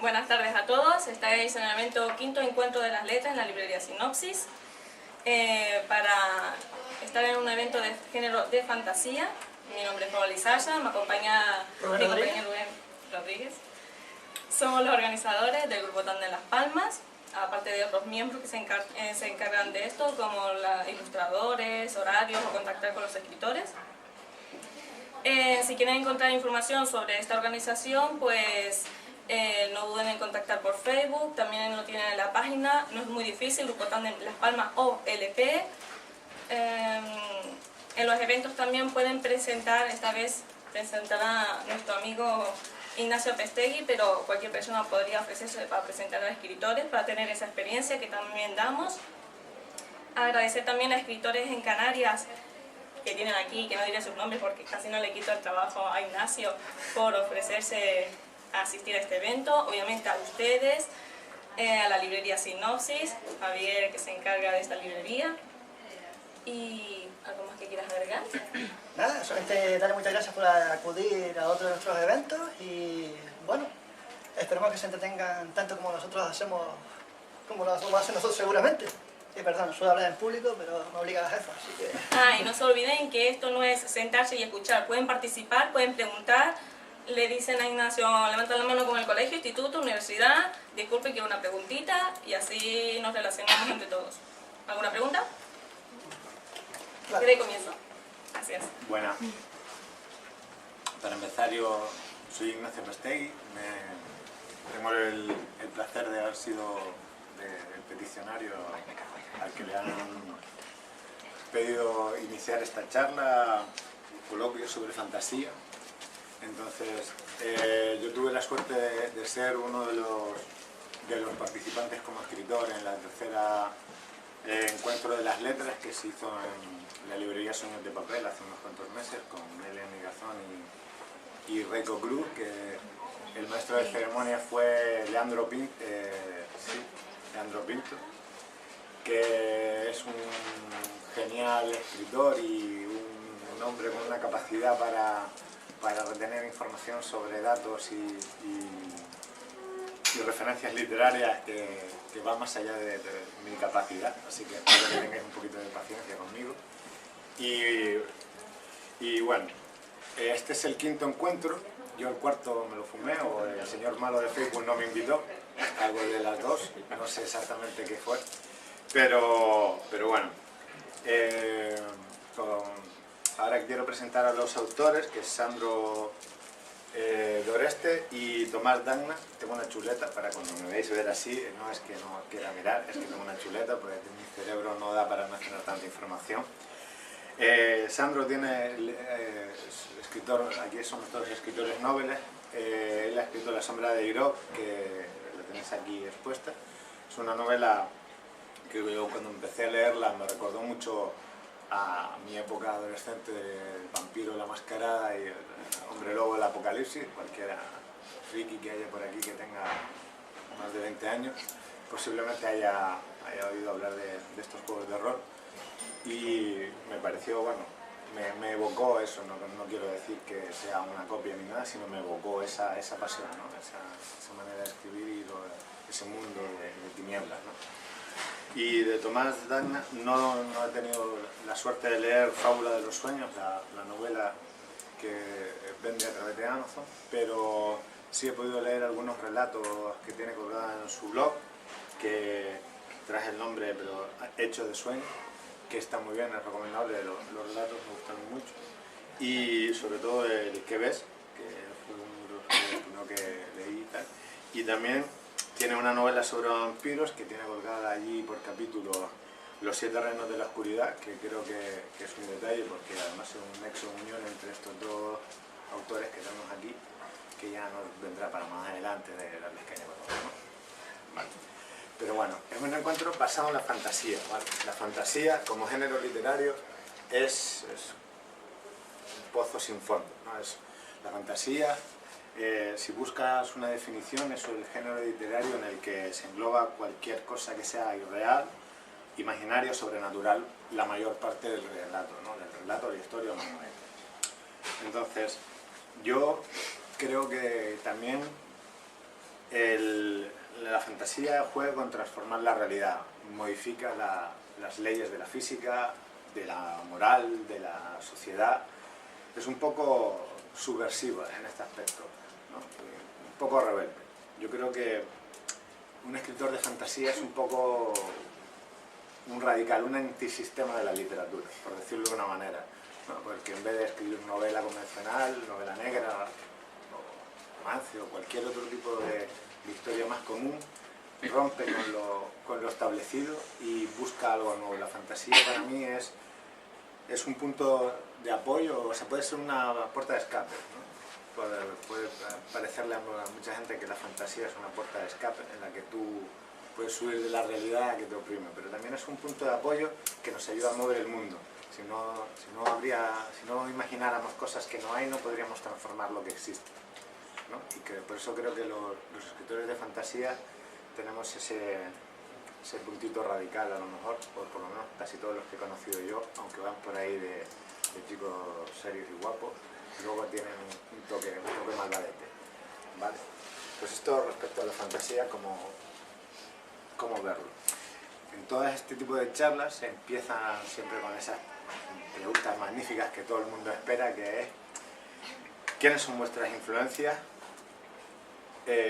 Buenas tardes a todos. Estáis en el evento Quinto Encuentro de las Letras en la librería Sinopsis. Para estar en un evento de género de fantasía. Mi nombre es Pablo Lizaya, me acompaña mi compañero Rubén Rodríguez. Somos los organizadores del Grupo TAN de Las Palmas, aparte de otros miembros que se encargan de esto, como ilustradores, horarios o contactar con los escritores. Si quieren encontrar información sobre esta organización, pues no duden en contactar por Facebook, también lo tienen en la página, no es muy difícil, Grupo TAN de Las Palmas OLP. En los eventos también pueden presentar, esta vez presentará nuestro amigo Ignacio Pestegui, pero cualquier persona podría ofrecerse para presentar a escritores, para tener esa experiencia que también damos. Agradecer también a escritores en Canarias que tienen aquí, que no diré sus nombres porque casi no le quito el trabajo a Ignacio, por ofrecerse a asistir a este evento. Obviamente a ustedes, a la librería Sinopsis, Javier, que se encarga de esta librería. ¿Y algo más que quieras agregar? Nada, solamente darle muchas gracias por acudir a otro de nuestros eventos y bueno, esperemos que se entretengan tanto como nosotros hacemos, como lo hacemos nosotros seguramente. Es verdad, no suelo hablar en público, pero me obliga la jefa, así que... Y no se olviden que esto no es sentarse y escuchar, pueden participar, pueden preguntar, le dicen a Ignacio, levantan la mano con el colegio, instituto, universidad, disculpe, quiero una preguntita, y así nos relacionamos entre todos. ¿Alguna pregunta? Claro. ¿Qué comienzo? Gracias. Bueno, para empezar yo soy Ignacio Pestegui, tengo el placer de haber sido el peticionario al que le han pedido iniciar esta charla, coloquio sobre fantasía. Entonces, yo tuve la suerte de ser uno de los participantes como escritor en la tercera encuentro de las letras que se hizo en la librería Sueños de Papel hace unos cuantos meses con Melanie Gazón y Reiko Cruz, que el maestro de ceremonia fue Leandro Pinto, que es un genial escritor y un hombre con una capacidad para retener información sobre datos y referencias literarias que va más allá de mi capacidad, así que espero que tengáis un poquito de paciencia conmigo. Y bueno, este es el quinto encuentro, yo el cuarto me lo fumé, o el señor malo de Facebook no me invitó, algo de las dos, no sé exactamente qué fue, pero bueno. Ahora quiero presentar a los autores, que es Sandro Doreste y Tomás Dagna. Tengo una chuleta para cuando me veáis ver así, no es que no quiera mirar, es que tengo una chuleta porque mi cerebro no da para almacenar tanta información. Sandro es escritor, aquí somos todos escritores noveles. Él ha escrito La sombra de Iroh, que la tenéis aquí expuesta. Es una novela que yo cuando empecé a leerla me recordó mucho a mi época adolescente del vampiro, la mascarada y el hombre lobo del apocalipsis. Cualquiera friki que haya por aquí que tenga más de 20 años posiblemente haya oído hablar de estos juegos de rol, y me pareció, bueno, me evocó eso, no quiero decir que sea una copia ni nada, sino me evocó esa pasión, ¿no? esa manera de escribir y ese mundo de tinieblas, ¿no? Y de Tomás Dagna no he tenido la suerte de leer Fábula de los sueños, la novela que vende a través de Amazon, pero sí he podido leer algunos relatos que tiene colgados en su blog, que traje el nombre, pero Hecho de Sueño, que está muy bien, es recomendable, los relatos me gustan mucho. Y sobre todo el ¿Qué ves?, que fue uno que leí y tal. Y también tiene una novela sobre vampiros que tiene colgada allí por capítulo Los 7 reinos de la oscuridad, que creo que es un detalle porque además es un nexo de unión entre estos dos autores que tenemos aquí, que ya nos vendrá para más adelante de darles caña, ¿no? Vale. Pero bueno, es un encuentro basado en la fantasía, ¿vale? La fantasía como género literario es un pozo sin fondo, ¿no? Es la fantasía. Si buscas una definición, es el género literario en el que se engloba cualquier cosa que sea irreal, imaginario, sobrenatural, la mayor parte del relato, ¿no? Del relato, la historia o la novela. Entonces, yo creo que también la fantasía juega con transformar la realidad, modifica las leyes de la física, de la moral, de la sociedad. Es un poco subversiva en este aspecto, ¿no? Un poco rebelde. Yo creo que un escritor de fantasía es un poco un radical, un antisistema de la literatura, por decirlo de una manera, ¿no? Porque en vez de escribir novela convencional, novela negra, o romance o cualquier otro tipo de historia más común, rompe con lo establecido y busca algo nuevo. La fantasía para mí es un punto de apoyo, o sea, puede ser una puerta de escape, ¿no? Puede parecerle a mucha gente que la fantasía es una puerta de escape en la que tú puedes huir de la realidad que te oprime, pero también es un punto de apoyo que nos ayuda a mover el mundo. Si no imagináramos cosas que no hay, no podríamos transformar lo que existe, ¿no? Y que por eso creo que los escritores de fantasía tenemos ese puntito radical, a lo mejor, o por lo menos casi todos los que he conocido yo, aunque van por ahí de chicos serios y guapos, luego tienen un toque malvadete, ¿vale? Pues esto respecto a la fantasía, ¿cómo verlo? En todo este tipo de charlas se empiezan siempre con esas preguntas magníficas que todo el mundo espera, que es ¿quiénes son vuestras influencias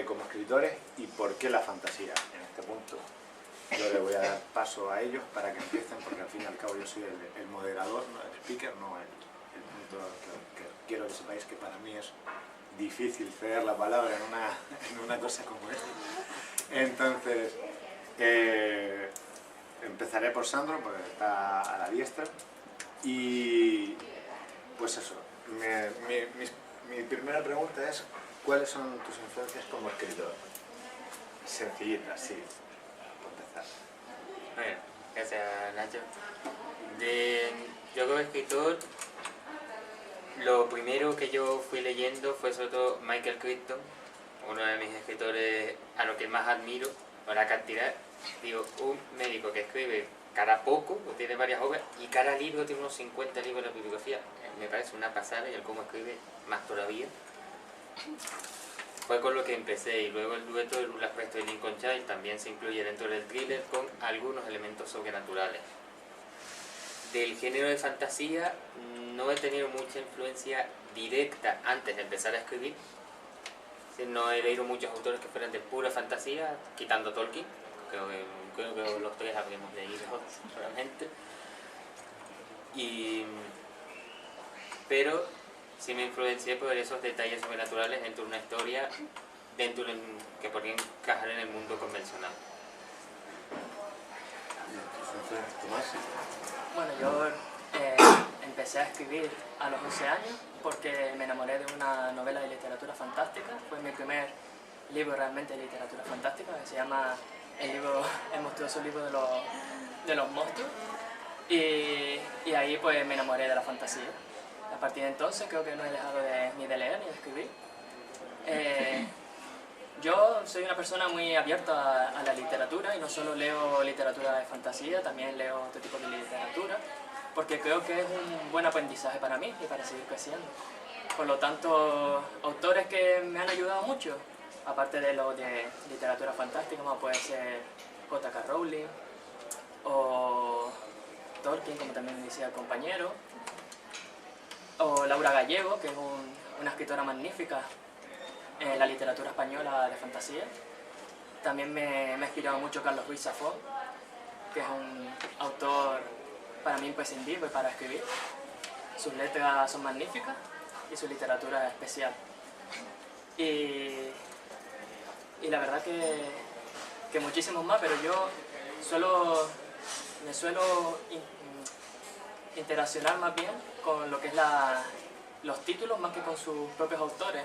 como escritores y por qué la fantasía? En este punto yo le voy a dar paso a ellos para que empiecen, porque al fin y al cabo yo soy el moderador, no el speaker, no el punto que quiero que sepáis que para mí es difícil ceder la palabra en una cosa como esta. Entonces, empezaré por Sandro, porque está a la diestra, y pues eso, mi primera pregunta es ¿cuáles son tus influencias como escritor? Sencillita, sí, para empezar. Bueno, gracias Nacho. Yo como escritor, lo primero que yo fui leyendo fue sobre todo Michael Crichton, uno de mis escritores a lo que más admiro, por la cantidad. Digo, un médico que escribe cada poco, tiene varias obras, y cada libro tiene unos 50 libros de bibliografía. Me parece una pasada, y el cómo escribe más todavía. Fue con lo que empecé, y luego el dueto de Lula Presto y Lincoln Child también se incluye dentro del thriller con algunos elementos sobrenaturales. Del género de fantasía no he tenido mucha influencia directa antes de empezar a escribir. No he leído muchos autores que fueran de pura fantasía, quitando Tolkien. Creo que los tres habríamos leído solamente. Pero sí me influencié por esos detalles sobrenaturales dentro de una historia que podría encajar en el mundo convencional. Tomás. Bueno, yo empecé a escribir a los 11 años porque me enamoré de una novela de literatura fantástica. Fue mi primer libro realmente de literatura fantástica, que se llama el monstruoso libro de los monstruos. Y ahí pues me enamoré de la fantasía. A partir de entonces creo que no he dejado ni de leer ni de escribir. Yo soy una persona muy abierta a la literatura y no solo leo literatura de fantasía, también leo otro tipo de literatura, porque creo que es un buen aprendizaje para mí y para seguir creciendo. Por lo tanto, autores que me han ayudado mucho, aparte de lo de literatura fantástica, como puede ser J.K. Rowling o Tolkien, como también me decía el compañero, o Laura Gallego, que es una escritora magnífica en la literatura española de fantasía. También me ha inspirado mucho Carlos Ruiz Zafón, que es un autor para mí imprescindible para escribir. Sus letras son magníficas y su literatura es especial. Y la verdad que muchísimos más, pero yo me suelo interaccionar más bien con lo que es los títulos más que con sus propios autores.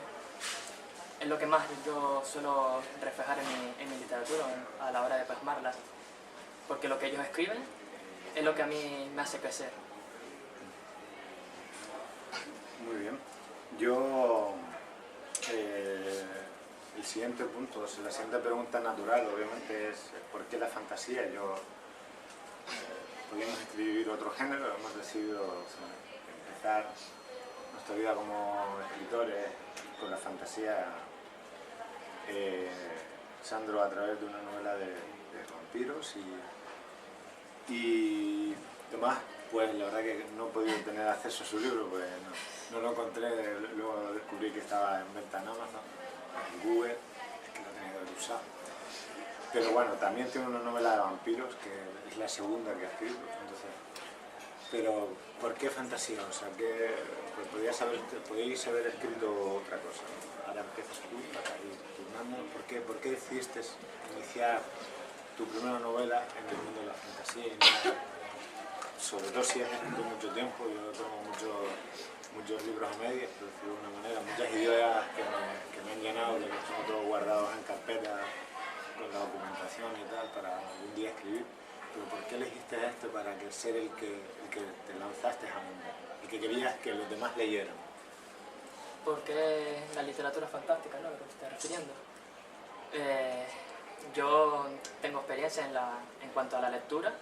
Es lo que más yo suelo reflejar en mi literatura a la hora de plasmarla, porque lo que ellos escriben es lo que a mí me hace crecer. Muy bien. Yo, el siguiente punto, o sea, la siguiente pregunta natural, obviamente, es ¿por qué la fantasía? Podríamos escribir otro género, hemos decidido empezar nuestra vida como escritores con la fantasía Sandro a través de una novela de vampiros y Tomás, pues la verdad que no he podido tener acceso a su libro, pues no lo encontré, luego descubrí que estaba en venta en Amazon, en Google, es que lo tenía que haber usado. Pero bueno, también tiene una novela de vampiros, que es la segunda que ha escrito, entonces... Pero, ¿por qué fantasía? O sea, pues podíais haber escrito otra cosa. Ahora empiezas tú, para ir turnando. ¿Por qué decidiste iniciar tu primera novela en el mundo de la fantasía? Sobre todo si has escrito mucho tiempo, yo tengo muchos libros a medias, por decirlo de una manera, muchas ideas que me han llenado, que tengo todos guardados en carpeta con la documentación y tal, para algún día escribir. Pero ¿por qué elegiste esto para ser el que te lanzaste a mundo y que querías que los demás leyeran? Porque la literatura fantástica, ¿no? A lo que te estás refiriendo. Yo tengo experiencia en cuanto a la lectura,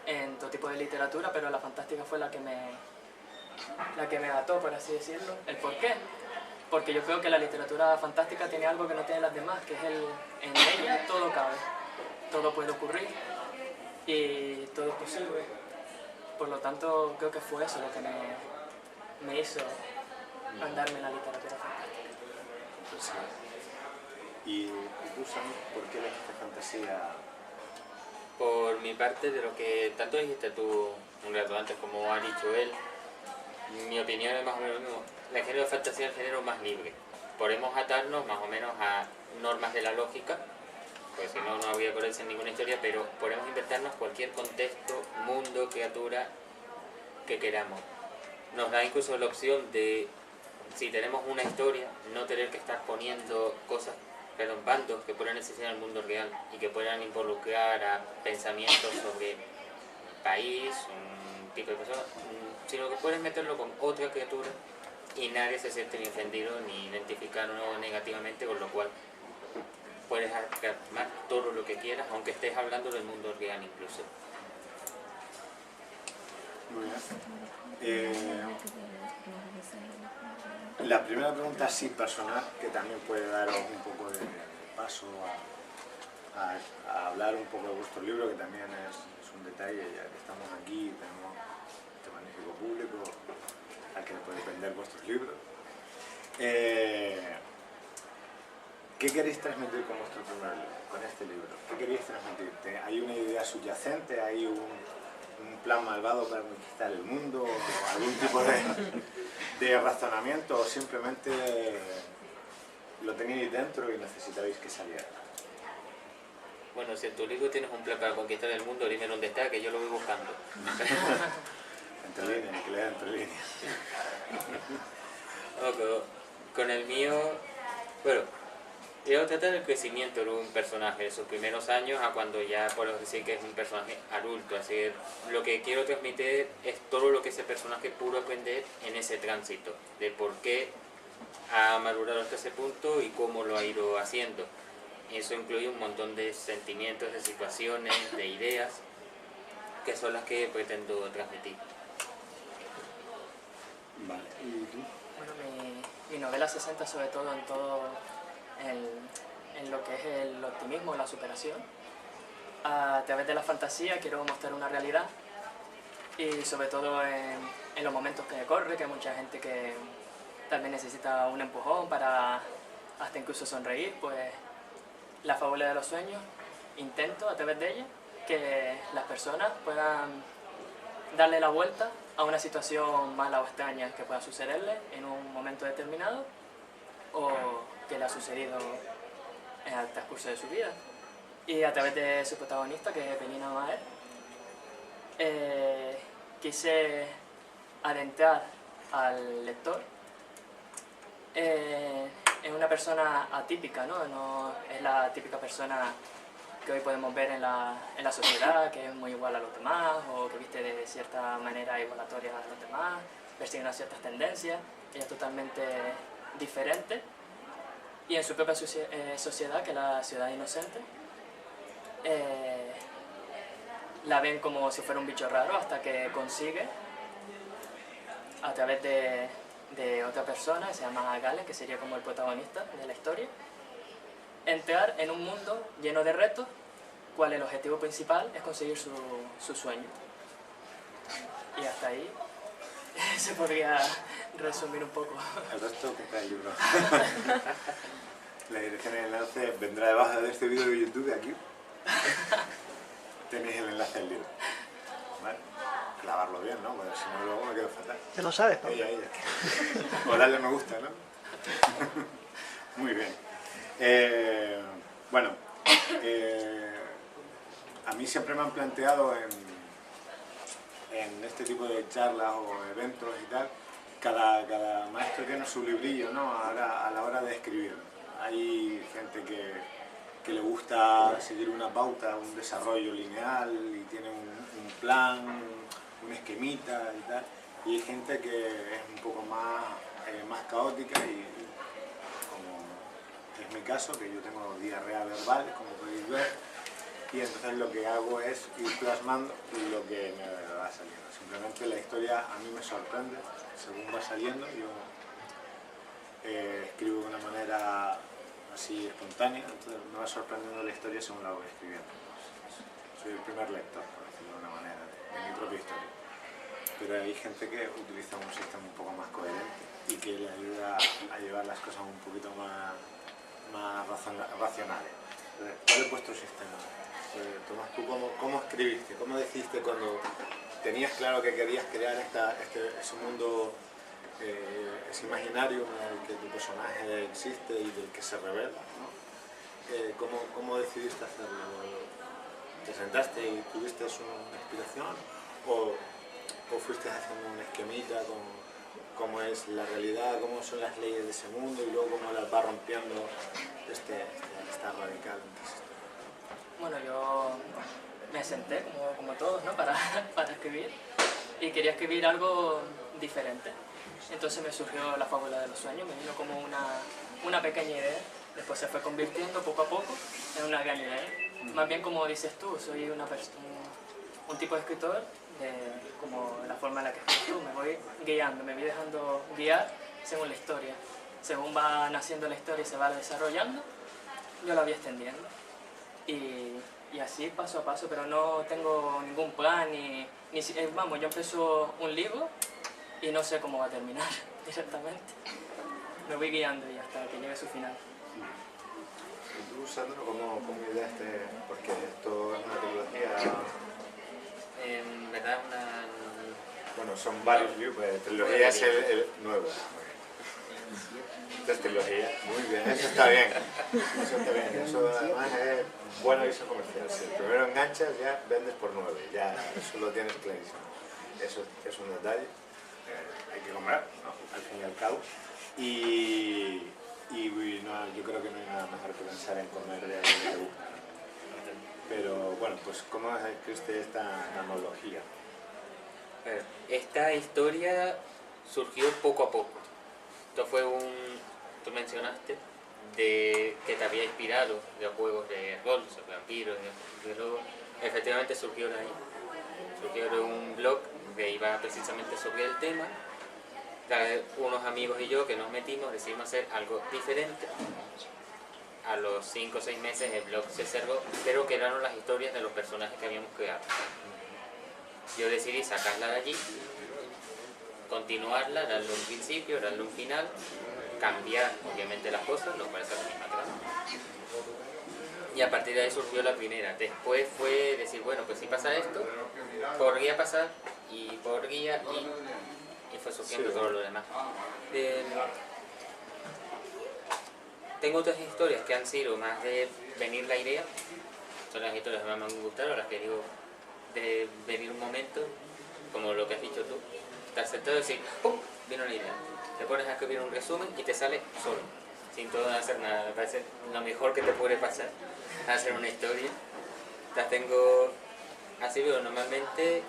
en todo tipo de literatura, pero la fantástica fue la que me ató, por así decirlo. ¿El por qué? Porque yo creo que la literatura fantástica tiene algo que no tienen las demás, que es en ella todo cabe, todo puede ocurrir y todo es posible. Por lo tanto, creo que fue eso lo que me hizo andarme en la literatura fantástica. Pues, ¿y tú, Sam, por qué elegiste fantasía? Por mi parte, de lo que tanto dijiste tú un rato antes como ha dicho él, mi opinión es más o menos lo mismo. El género de fantasía es el género más libre. Podemos atarnos más o menos a normas de la lógica, pues si no, no habría coherencia en ninguna historia, pero podemos inventarnos cualquier contexto, mundo, criatura que queramos. Nos da incluso la opción de, si tenemos una historia, no tener que estar poniendo bandos que puedan existir en el mundo real y que puedan involucrar a pensamientos sobre país, un tipo de persona, sino que puedes meterlo con otra criatura y nadie se siente ni ofendido ni identificarlo negativamente, con lo cual puedes armar todo lo que quieras, aunque estés hablando del mundo real incluso. Muy bien. La primera pregunta así personal, que también puede daros un poco de paso a hablar un poco de vuestro libro, que también es un detalle, ya que estamos aquí, tenemos este magnífico público al que le podéis vender vuestros libros. ¿Qué queréis transmitir con vuestro primer libro, con este libro? ¿Qué queréis transmitir? ¿Hay una idea subyacente? ¿Hay un plan malvado para conquistar el mundo? ¿O algún tipo de razonamiento? ¿O simplemente lo tenéis dentro y necesitáis que saliera? Bueno, si en tu libro tienes un plan para conquistar el mundo, dime dónde está, que yo lo voy buscando. Entre líneas, que lea entre líneas. Con el mío, bueno, yo tratar el crecimiento de un personaje de sus primeros años a cuando ya puedo decir que es un personaje adulto. Así que lo que quiero transmitir es todo lo que ese personaje pudo aprender en ese tránsito, de por qué ha madurado hasta ese punto y cómo lo ha ido haciendo. Eso incluye un montón de sentimientos, de situaciones, de ideas, que son las que pretendo transmitir. Vale, ¿y tú? Bueno, mi novela se centra sobre todo en lo que es el optimismo, la superación. A través de la fantasía quiero mostrar una realidad y sobre todo en los momentos que corre, que hay mucha gente que también necesita un empujón para hasta incluso sonreír, pues la fábula de los sueños, intento a través de ella que las personas puedan darle la vuelta a una situación mala o extraña que pueda sucederle en un momento determinado o que le ha sucedido en el transcurso de su vida. Y a través de su protagonista, que es Penina Maher, quise adentrar al lector en una persona atípica, ¿no? No es la típica persona que hoy podemos ver en la sociedad, que es muy igual a los demás o que viste de cierta manera igualatoria a los demás, persigue unas ciertas tendencias. Ella es totalmente diferente y en su propia sociedad, que es la ciudad inocente, la ven como si fuera un bicho raro hasta que consigue, a través de otra persona que se llama Gale, que sería como el protagonista de la historia, entrar en un mundo lleno de retos, cual el objetivo principal es conseguir su sueño. Y hasta ahí se podría resumir un poco. El resto compra el libro. La dirección y el enlace vendrá debajo de este vídeo de YouTube, aquí. Tenéis el enlace al libro. ¿Vale? Clavarlo bien, ¿no? Porque si no luego me quedo fatal. Ya lo sabes, Pablo. Ella. O darle me gusta, ¿no? Muy bien. Bueno, a mí siempre me han planteado en este tipo de charlas o eventos y tal, cada maestro tiene su librillo, ¿no? Ahora, a la hora de escribir. Hay gente que le gusta seguir una pauta, un desarrollo lineal y tiene un plan, un esquemita y tal. Y hay gente que es un poco más caótica y como es mi caso, que yo tengo diarrea verbal, como podéis ver, y entonces lo que hago es ir plasmando lo que me va saliendo. Simplemente la historia a mí me sorprende según va saliendo. Yo escribo de una manera así espontánea, entonces me va sorprendiendo la historia según la voy escribiendo. Soy el primer lector, por decirlo de una manera, de mi propia historia. Pero hay gente que utiliza un sistema un poco más coherente y que le ayuda a llevar las cosas un poquito más racionales. Entonces, ¿cuál es vuestro sistema? Tomás, ¿tú cómo escribiste? ¿Cómo decidiste cuando tenías claro que querías crear ese mundo, ese imaginario en el que tu personaje existe y del que se revela, ¿no? ¿Cómo decidiste hacerlo? ¿Te sentaste y tuviste una inspiración? ¿O fuiste haciendo un esquemita con cómo es la realidad, cómo son las leyes de ese mundo y luego cómo las va rompiendo esta radical? Bueno, yo me senté, como todos, ¿no? para escribir, y quería escribir algo diferente. Entonces me surgió la fábula de los sueños, me vino como una pequeña idea, después se fue convirtiendo poco a poco en una gran idea. Más bien, como dices tú, soy un tipo de escritor, como la forma en la que escribes tú, me voy guiando, me voy dejando guiar según la historia. Según va naciendo la historia y se va desarrollando, yo la voy extendiendo. Y así paso a paso, pero no tengo ningún plan, vamos, yo empiezo un libro y no sé cómo va a terminar directamente. Me voy guiando y hasta que llegue a su final. ¿Y tú, Sandro, cómo ideaste? Porque esto es una trilogía... En verdad Bueno, son varios libros, trilogía es el nuevo. Entonces, trilogía, muy bien, eso está bien. Eso está bien, eso además es buena visión comercial. Si el primero enganchas, ya vendes por 9, ya eso lo tienes clarísimo. Eso es un detalle, hay que comprar, ¿no? Al fin y al cabo. Y no, yo creo que no hay nada mejor que pensar en comer de algo que te gusta. Pero bueno, pues ¿cómo escribiste esta analogía? Esta historia surgió poco a poco. Esto fue tú mencionaste, que te había inspirado de juegos de rol, de vampiros, de lobos. Efectivamente surgió de ahí. Surgió de un blog que iba precisamente sobre el tema. Unos amigos y yo que nos metimos, decidimos hacer algo diferente. A los 5 o 6 meses el blog se cerró, pero quedaron las historias de los personajes que habíamos creado. Yo decidí sacarla de allí, continuarla, darle un principio, darle un final, cambiar obviamente las cosas, lo cual es la misma trama. Y a partir de ahí surgió la primera. Después fue decir, bueno, pues si pasa esto, podría pasar, y podría, y fue surgiendo todo lo demás. Tengo otras historias que han sido más de venir la idea, son las historias que más me han gustado, las que digo de venir un momento, como lo que has dicho tú, estar sentado y decir, ¡pum!, vino la idea. Te pones a escribir un resumen y te sale solo, sin todo hacer nada. Me parece lo mejor que te puede pasar, hacer una historia. Las tengo así, pero normalmente,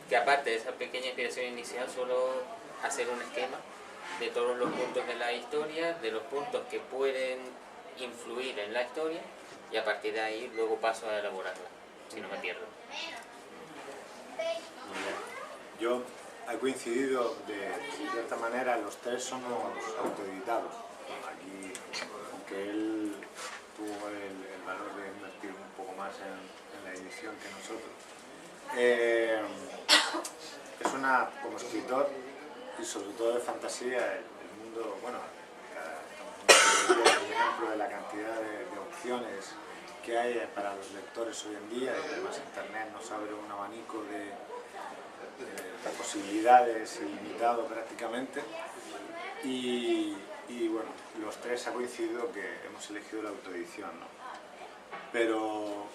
que aparte de esa pequeña inspiración inicial, suelo hacer un esquema de todos los puntos de la historia, de los puntos que pueden influir en la historia, y a partir de ahí luego paso a elaborarla, si no me pierdo. Yo he coincidido de cierta manera, los tres somos autoeditados. Aquí, aunque él es una, como escritor, y sobre todo de fantasía, el mundo, bueno, estamos en un ejemplo de la cantidad de opciones que hay para los lectores hoy en día, y además Internet nos abre un abanico de posibilidades ilimitado prácticamente, y bueno, los tres ha coincidido que hemos elegido la autoedición, ¿no? Pero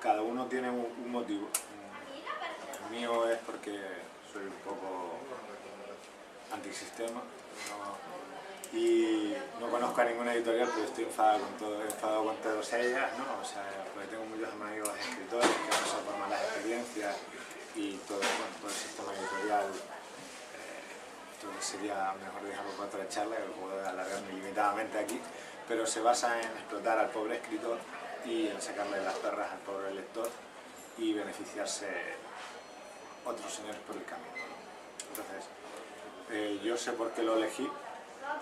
cada uno tiene un motivo. El mío es porque soy un poco antisistema, ¿no? Y no conozco a ninguna editorial, pero estoy enfadado con todas ellas, ¿no? O sea, porque tengo muchos amigos escritores que han pasado por malas experiencias y todo, bueno, todo el sistema editorial. Entonces sería mejor dejarlo para otra charla, que puedo alargarme ilimitadamente aquí, pero se basa en explotar al pobre escritor y en sacarle las perras al pobre lector y beneficiarse otros señores por el camino, ¿no? Entonces, yo sé por qué lo elegí,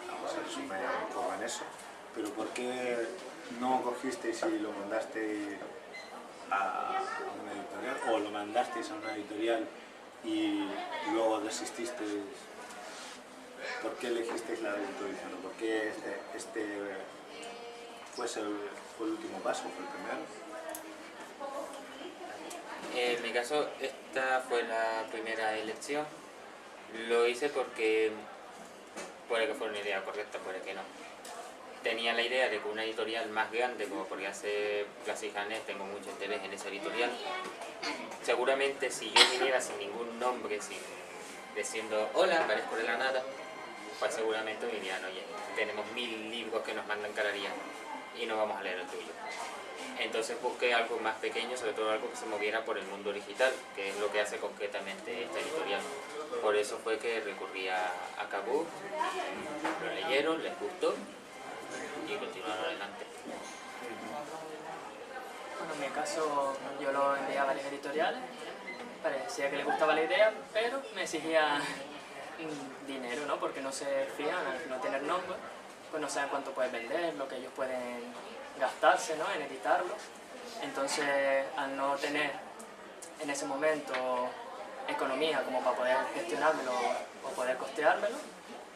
vamos a resumir un poco en eso, pero ¿por qué no cogisteis y lo mandasteis a una editorial, o lo mandasteis a una editorial y luego desististeis? ¿Por qué elegisteis la autoedición? ¿Por qué este fue el último paso, fue el primero? En mi caso, esta fue la primera elección. Lo hice porque puede que fuera una idea correcta, puede que no. Tenía la idea de que una editorial más grande, como podría ser Classic Hannes, tengo mucho interés en esa editorial. Seguramente si yo viniera sin ningún nombre, diciendo hola, aparezco de la nada, pues seguramente dirían, oye, tenemos 1000 libros que nos mandan cada día y no vamos a leer el tuyo. Entonces busqué algo más pequeño, sobre todo algo que se moviera por el mundo digital, que es lo que hace concretamente esta editorial. Por eso fue que recurrí a Kabuk, lo leyeron, les gustó y continuaron adelante. Bueno, en mi caso yo lo envié a varias editoriales, parecía que les gustaba la idea, pero me exigía dinero, ¿no? Porque no se fían, al no tener nombre, pues no saben cuánto pueden vender, lo que ellos pueden gastarse, ¿no? En editarlo. Entonces, al no tener en ese momento economía como para poder gestionármelo o poder costeármelo,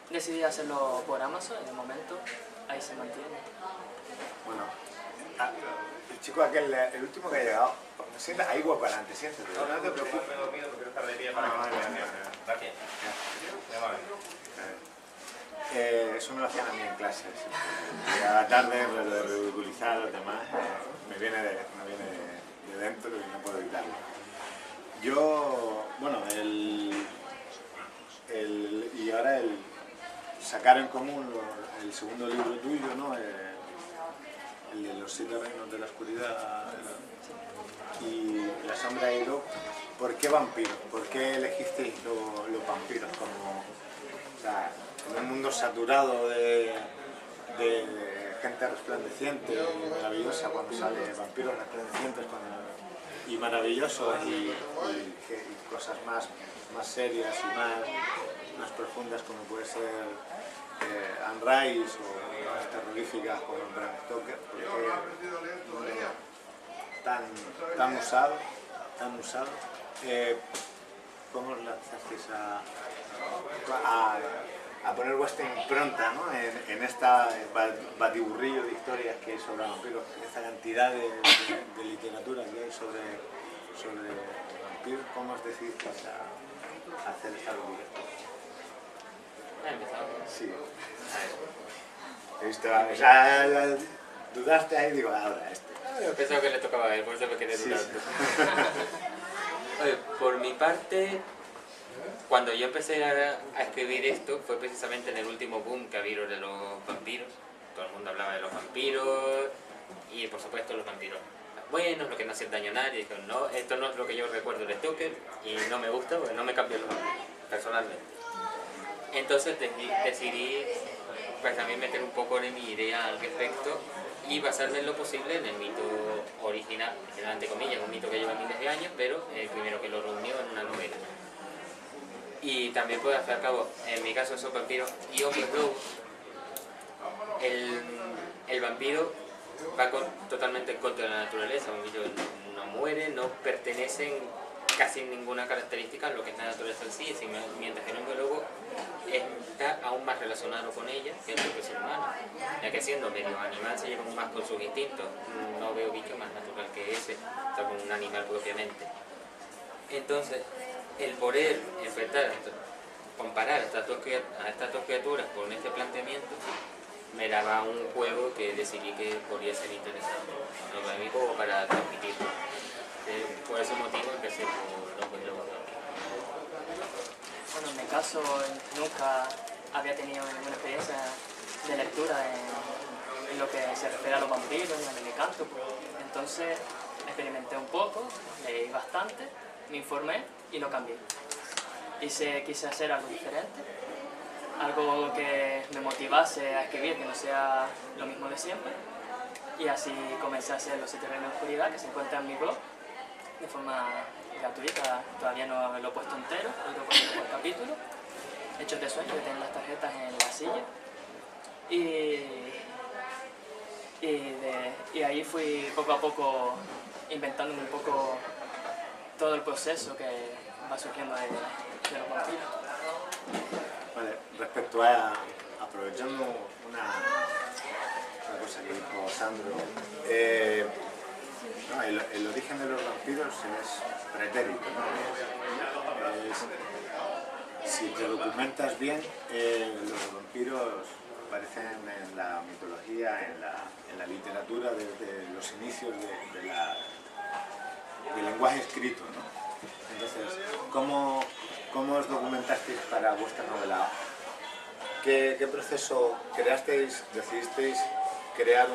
decidí hacerlo por Amazon y de momento ahí se mantiene. Bueno, el chico aquel, el último que ha llegado, sienta ahí para adelante, siéntate. No, no te preocupes, Gracias. Eso me lo hacían a mí en clases. A la tarde, lo de ridiculizar a los demás, me viene de dentro y no puedo evitarlo. Yo, bueno, y ahora sacar en común el segundo libro tuyo, ¿no? El de los 7 reinos de la oscuridad y la sombra de Hiro. ¿Por qué vampiros? ¿Por qué elegisteis los vampiros como, o sea, en un mundo saturado de gente resplandeciente y maravillosa, cuando sale vampiros resplandecientes y maravillosos y cosas más serias y más profundas, como puede ser Anne Rice o más terroríficas como Bram Stoker? ¿Por qué tan usado? ¿Cómo os lanzasteis a poner vuestra impronta, ¿no? en esta batiburrillo de historias que hay sobre vampiros, esta cantidad de literatura que hay sobre vampiros? ¿Cómo os decidisteis a hacer esta locura? ¿Ha empezado? Sí. He visto, o sea, dudaste ahí y digo, ahora este. Yo pensaba que le tocaba a él, por eso me quedé dudando. Sí. Oye, por mi parte, cuando yo empecé a escribir esto, fue precisamente en el último boom que ha habido de los vampiros. Todo el mundo hablaba de los vampiros y, por supuesto, los vampiros buenos, los que no hacen daño a nadie. Dijeron, no, esto no es lo que yo recuerdo de Stoker y no me gusta porque no me cambió personalmente. Entonces decidí pues también meter un poco de mi idea al respecto y basarme en lo posible en el mito original, entre comillas, un mito que lleva miles de años, pero el primero que lo reunió en una novela. Y también, pues, al fin y al cabo, en mi caso esos vampiros y hombres lobo, el vampiro va totalmente en contra de la naturaleza. Un vampiro no muere, no pertenecen casi ninguna característica lo que es la naturaleza en sí, mientras que el hombre lobo está aún más relacionado con ella que el propio ser humano, ya que siendo medio animal se lleva más con sus instintos. No veo bicho más natural que ese, o sea, con un animal propiamente. Entonces, el poder enfrentar, comparar a estas dos criaturas con este planteamiento, me daba un juego que decidí que podría ser interesante, no para mí como para transmitirlo. Por ese motivo empecé por Locos y Lobos. Bueno, en mi caso nunca había tenido ninguna experiencia de lectura en lo que se refiere a los vampiros, en el licántropo. Entonces experimenté un poco, leí bastante, me informé y lo cambié. Quise hacer algo diferente, algo que me motivase a escribir, que no sea lo mismo de siempre. Y así comencé a hacer Los 7 reinos de oscuridad, que se encuentra en mi blog de forma gratuita. Todavía no lo he puesto entero, he ido poniendo por capítulo. Hechos de sueño, que tienen las tarjetas en la silla. Y ahí fui poco a poco inventándome un poco todo el proceso que va surgiendo de los vampiros. Vale, respecto a, aprovechando una cosa que dijo Sandro, no, el origen de los vampiros es pretérito, ¿no? Si te documentas bien, los vampiros aparecen en la mitología, en la literatura desde los inicios del lenguaje escrito, ¿no? Entonces, ¿cómo os documentasteis para vuestra novela? ¿Qué proceso creasteis? ¿Decidisteis crear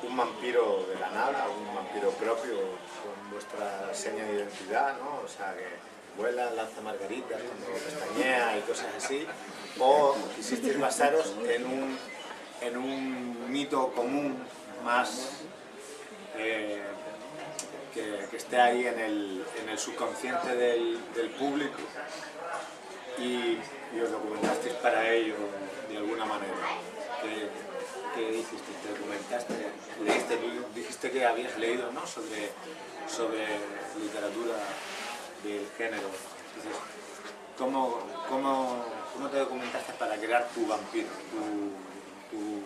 un vampiro de la nada, un vampiro propio con vuestra seña de identidad, ¿no? O sea, que vuela, lanza margaritas, cuando pestañea y cosas así, o quisisteis basaros en un mito común más que esté ahí en el subconsciente del público y os documentasteis para ello de alguna manera. ¿Qué hiciste? ¿Te documentaste? ¿Leíste? Dijiste que habías leído, ¿no? sobre literatura del género. Entonces, ¿cómo te documentaste para crear tu vampiro, tu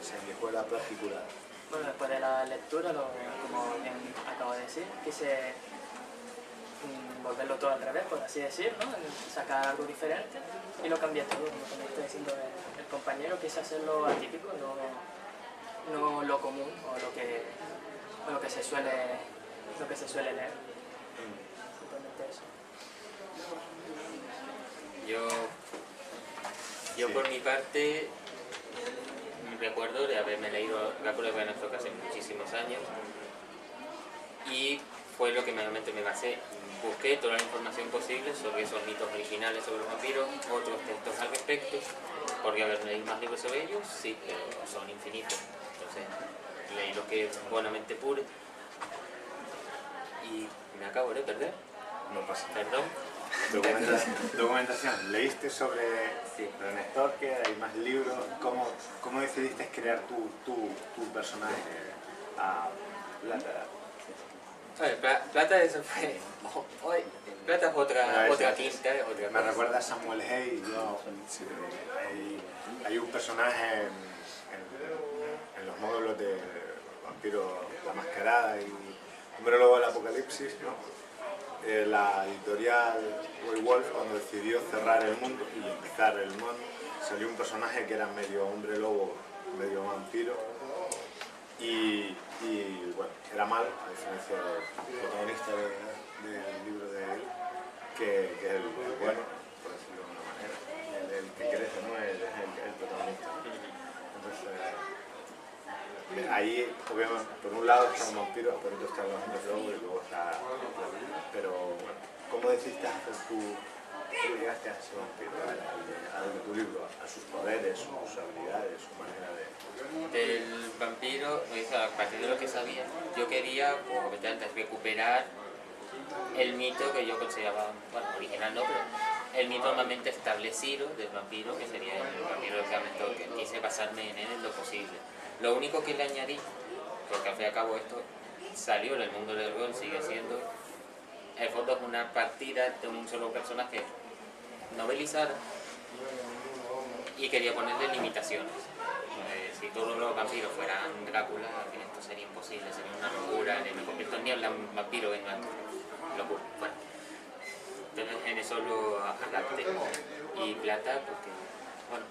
sanguijuela particular? Bueno, después de la lectura, como bien acabo de decir, quise volverlo todo al revés, por así decir, ¿no? Sacar algo diferente y lo cambié todo, como está diciendo el compañero, quise hacerlo atípico, no lo común o lo que se suele leer. Simplemente eso. Yo por mi parte recuerdo de haberme leído La prueba de Néstor hace muchísimos años y fue lo que realmente me basé. Busqué toda la información posible sobre esos mitos originales sobre los vampiros, otros textos al respecto, porque haber leído más libros sobre ellos, sí, pero son infinitos. Entonces leí lo que buenamente pude y me acabo de perder. No pasa nada. Perdón. Documentación. ¿Leíste sobre Néstor, que hay más libros? ¿Cómo decidiste crear tu personaje a Plata? Plata eso fue... Plata es otra tinta, otra Me cosa. recuerda a Samuel Hay. Hay un personaje en los módulos de Vampiro La Mascarada y Hombre Lobo del Apocalipsis, ¿no? La editorial Werewolf, cuando decidió cerrar el mundo y empezar el mundo, salió un personaje que era medio hombre lobo, medio vampiro y bueno, era malo, a diferencia del protagonista del libro de él, que es el bueno, por decirlo de una manera, el que crece, ¿no? Es el protagonista. Entonces, ahí, obviamente, por un lado están los vampiros, por otro están los hombres lobos y luego está la vida. Pero bueno, ¿cómo decidiste hacer cómo llegaste a ese vampiro, a tu libro, a sus poderes, sus habilidades, su manera de... Del vampiro, a partir de lo que sabía, yo quería, como comenté antes, recuperar el mito que yo consideraba, bueno, original no, pero el mito normalmente establecido del vampiro, que sería el vampiro de Bram Stoker. Quise basarme en él en lo posible. Lo único que le añadí, porque al fin y al cabo esto salió en el mundo del rol, sigue siendo el fondo es una partida de un solo personaje novelizada y quería ponerle limitaciones. Si todos los vampiros fueran Drácula, esto sería imposible, sería una locura, me convierto en niebla, un vampiro en una locura. Bueno, entonces en eso lo adapté. Y Plata, porque, bueno,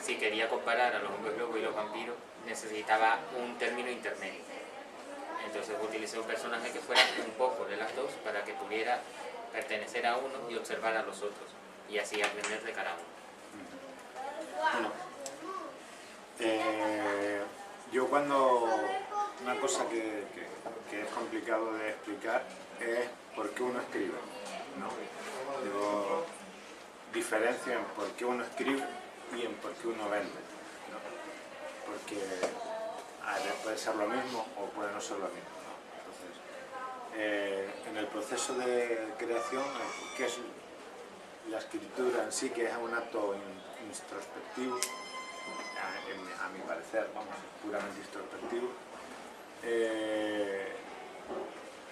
si quería comparar a los hombres lobos y los vampiros, necesitaba un término intermedio. Entonces utilicé un personaje que fuera un poco de las dos para que pudiera pertenecer a uno y observar a los otros, y así aprender de cada uno. Bueno, yo cuando una cosa que es complicado de explicar es por qué uno escribe, ¿no? Yo diferencio en por qué uno escribe y en por qué uno vende, ¿no? Porque puede ser lo mismo o puede no ser lo mismo, ¿no? Entonces, en el proceso de creación, que es la escritura en sí, que es un acto introspectivo, a mi parecer, vamos, puramente introspectivo,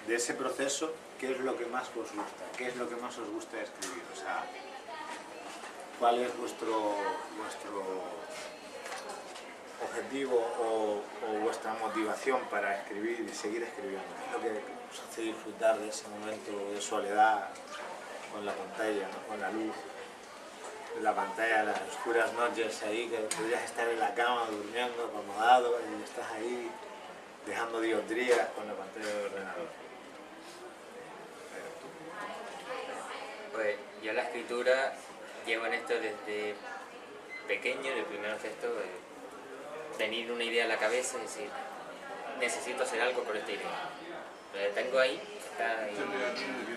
de ese proceso, ¿qué es lo que más os gusta? ¿Qué es lo que más os gusta escribir? O sea, ¿cuál es vuestro objetivo o vuestra motivación para escribir y seguir escribiendo? ¿Qué es lo que os hace disfrutar de ese momento de soledad con la pantalla, ¿no? Con la luz de la pantalla, las oscuras noches ahí, que podrías estar en la cama durmiendo, acomodado, y estás ahí dejando dioptrías con la pantalla del ordenador? Pues yo la escritura llevo en esto desde pequeño, del primer gesto, tener una idea en la cabeza y decir, necesito hacer algo con esta idea. Lo tengo ahí, está ahí,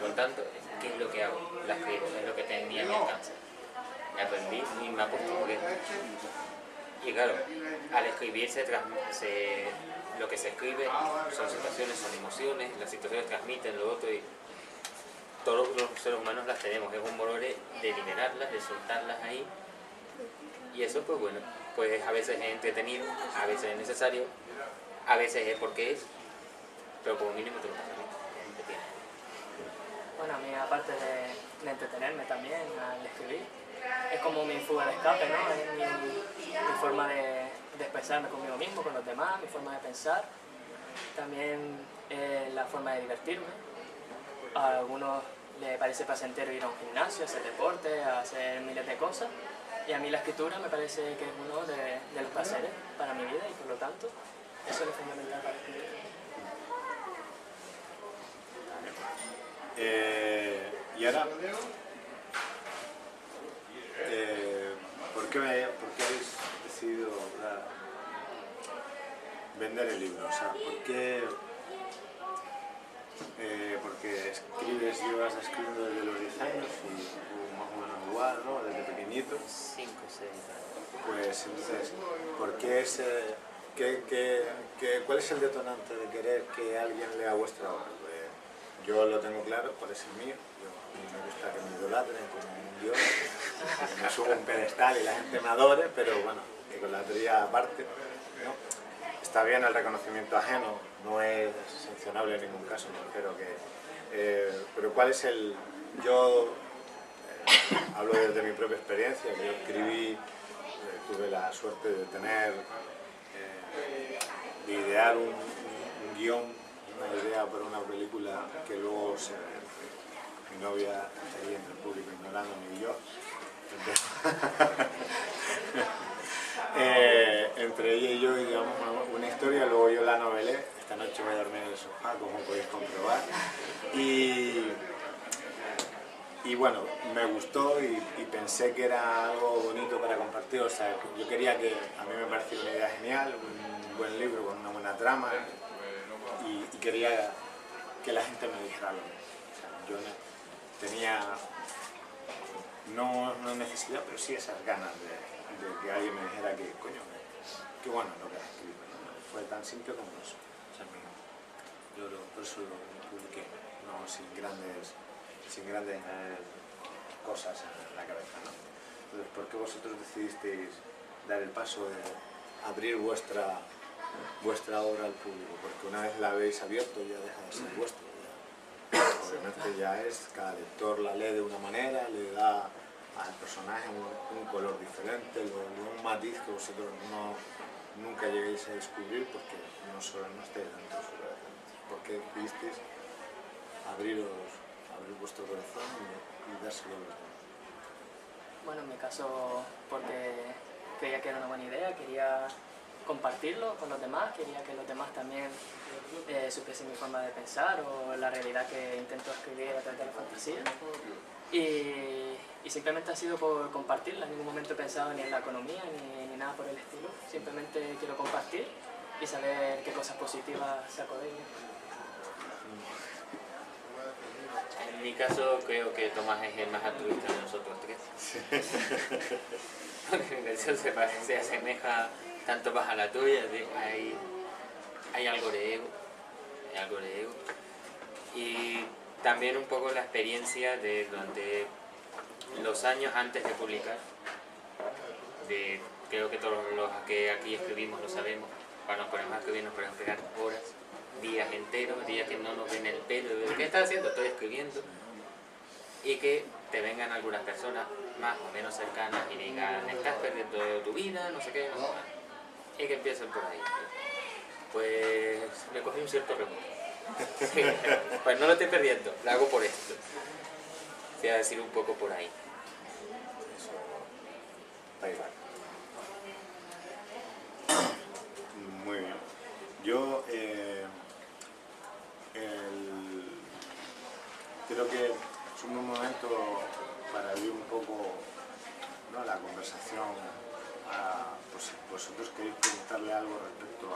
por tanto, ¿qué es lo que hago? La escribo, es lo que tenía a mi alcance. Me aprendí y me acostumbré. Y claro, al escribir lo que se escribe son situaciones, son emociones, las situaciones transmiten lo otro, y todos los seres humanos las tenemos, es un valor de liberarlas, de soltarlas ahí, y eso pues bueno, pues a veces es entretenido, a veces es necesario, a veces es porque es, pero como mínimo te lo pasas bien. Bueno, a mí aparte de entretenerme también al escribir, es como mi fuga de escape, ¿no? Es mi forma de expresarme conmigo mismo, con los demás, mi forma de pensar. También es la forma de divertirme. A algunos les parece placentero ir a un gimnasio, hacer deporte, hacer miles de cosas. Y a mí la escritura me parece que es uno de los placeres para mi vida, y por lo tanto eso es lo fundamental para escribir. Y ahora, ¿por qué habéis decidido vender el libro? O sea, ¿por qué? Porque llevas escribiendo desde los 10 años y más o menos igual, ¿no? Desde pequeñito. 5 o 6 años. Pues entonces, ¿por qué cuál es el detonante de querer que alguien lea vuestra obra? Pues, yo lo tengo claro, cuál es el mío. A mí me gusta que me idolatren como un dios, que me subo a un pedestal y la gente me adore, pero bueno, idolatría aparte, ¿no? Está bien el reconocimiento ajeno, no es sancionable en ningún caso, me refiero que... pero ¿cuál es el...? Yo hablo desde mi propia experiencia, yo escribí, tuve la suerte de tener, de idear un guión, una idea para una película que luego mi novia está ahí en el público ignorándome y yo. Entre ella y yo, digamos, una historia, luego yo la novelé. Esta noche voy a dormir en el sofá, como podéis comprobar. Y bueno, me gustó y pensé que era algo bonito para compartir. O sea, yo quería que, a mí me pareció una idea genial, un buen libro con una buena trama, y quería que la gente me dijera algo. O sea, yo tenía, no necesidad, pero sí esas ganas de que alguien me dijera que, coño, qué bueno lo que has escrito, ¿no? Fue tan simple como eso. O sea, por eso lo publiqué, no sin grandes cosas en la cabeza, ¿no? Entonces, ¿por qué vosotros decidisteis dar el paso de abrir vuestra obra al público? Porque una vez la habéis abierto ya deja de ser vuestro. Ya. obviamente ya es, cada lector la lee de una manera, le da al personaje un color diferente, le da un matiz que vosotros nunca lleguéis a descubrir porque no estáis dentro porque decidisteis abrir vuestro corazón y dárselo a los demás. Bueno, en mi caso, porque creía que era una buena idea, quería compartirlo con los demás, quería que los demás también supiesen mi forma de pensar o la realidad que intento escribir a través de la fantasía. Y simplemente ha sido por compartirla, en ningún momento he pensado ni en la economía ni nada por el estilo. Simplemente quiero compartir y saber qué cosas positivas saco de ello. En mi caso creo que Tomás es el más altruista de nosotros tres. Porque mi versión se asemeja tanto más a la tuya, hay algo de ego, y también un poco la experiencia de durante los años antes de publicar, creo que todos los que aquí escribimos lo sabemos, cuando nos ponemos a escribir nos podemos pegar horas, días enteros, días que no nos ven el pelo, ¿qué estás haciendo? Estoy escribiendo, y que te vengan algunas personas más o menos cercanas y digan, estás perdiendo tu vida, no sé qué, y que empiecen por ahí. Pues me cogí un cierto recuerdo. Pues no lo estoy perdiendo, lo hago por esto. Voy a decir un poco por ahí. Muy bien. Yo creo que es un buen momento para abrir un poco, ¿no?, la conversación. Pues, vosotros queréis preguntarle algo respecto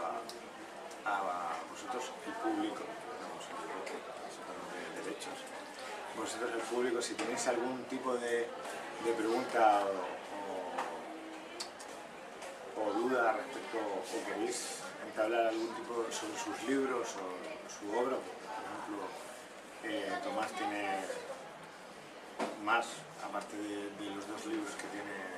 a vosotros, el público, de derechos. Vosotros, el público, si tenéis algún tipo de pregunta o duda respecto, o queréis entablar algún tipo sobre sus libros o su obra, por ejemplo, Tomás tiene más, aparte de los dos libros que tiene,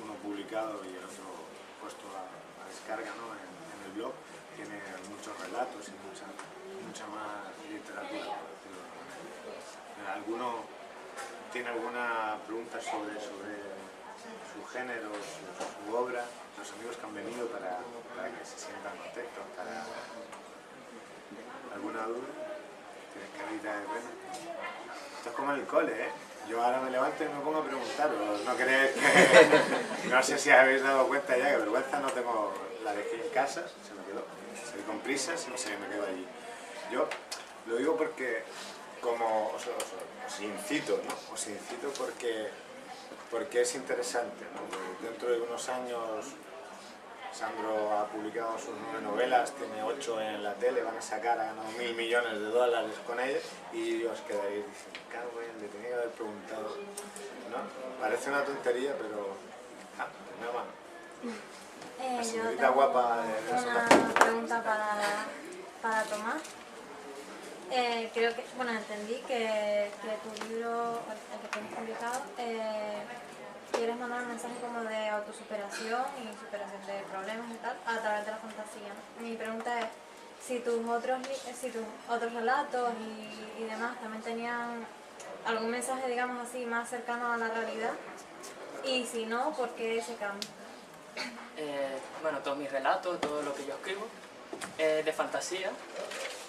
uno publicado y el otro puesto a descarga, ¿no?, en el blog, tiene muchos relatos y mucha más literatura, por decirlo de alguna manera. ¿Alguno tiene alguna pregunta sobre su género, su obra? Los amigos que han venido para que se sientan contentos, ¿alguna duda? ¿Tienes carita de pena? Esto es como en el cole, ¿eh? Yo ahora me levanto y me pongo a preguntaros. No creéis que... No sé si habéis dado cuenta ya que vergüenza no tengo. La dejé en casa, se me quedó. Salí con prisas y me quedo allí. Yo lo digo porque, como os incito, ¿no? Os incito porque es interesante, ¿no? Dentro de unos años Sandro ha publicado sus 9 novelas, tiene 8 en la tele, van a sacar, ha ganado $1.000 millones con ellas y os quedaréis diciendo, claro, le tenía que haber preguntado, ¿no? Parece una tontería, pero... una mano. La señorita guapa de una pregunta para Tomás. Creo que, bueno, entendí que tu libro, el que tienes publicado, quieres mandar un mensaje como de autosuperación y superación de problemas y tal a través de la fantasía. Mi pregunta es si tus otros relatos y demás también tenían algún mensaje, digamos así, más cercano a la realidad, y si no, ¿por qué ese cambio? Bueno, todos mis relatos, todo lo que yo escribo es de fantasía,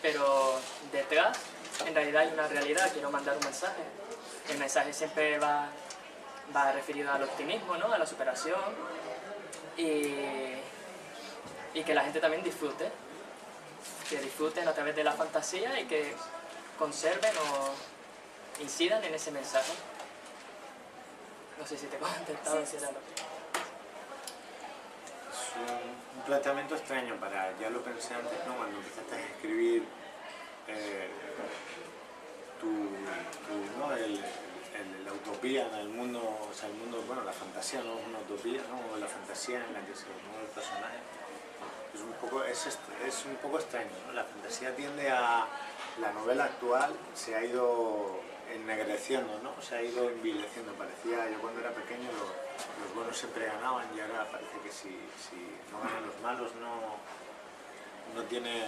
pero detrás en realidad hay una realidad, quiero mandar un mensaje. El mensaje siempre va referido al optimismo, ¿no?, a la superación y que la gente también disfrute, que disfruten a través de la fantasía y que conserven o incidan en ese mensaje. No sé si te he contestado, si era lo que... Es un planteamiento extraño ya lo pensé antes, ¿no?, cuando empezaste a escribir ¿no?, la utopía en el mundo, o sea, el mundo, bueno, la fantasía no es una utopía, ¿no?, la fantasía en la que se mueve el personaje. Es un poco extraño, ¿no? La fantasía tiende a... La novela actual se ha ido ennegreciendo, ¿no?, se ha ido envileciendo. Parecía, yo cuando era pequeño, los buenos siempre ganaban y ahora parece que si no ganan los malos no tiene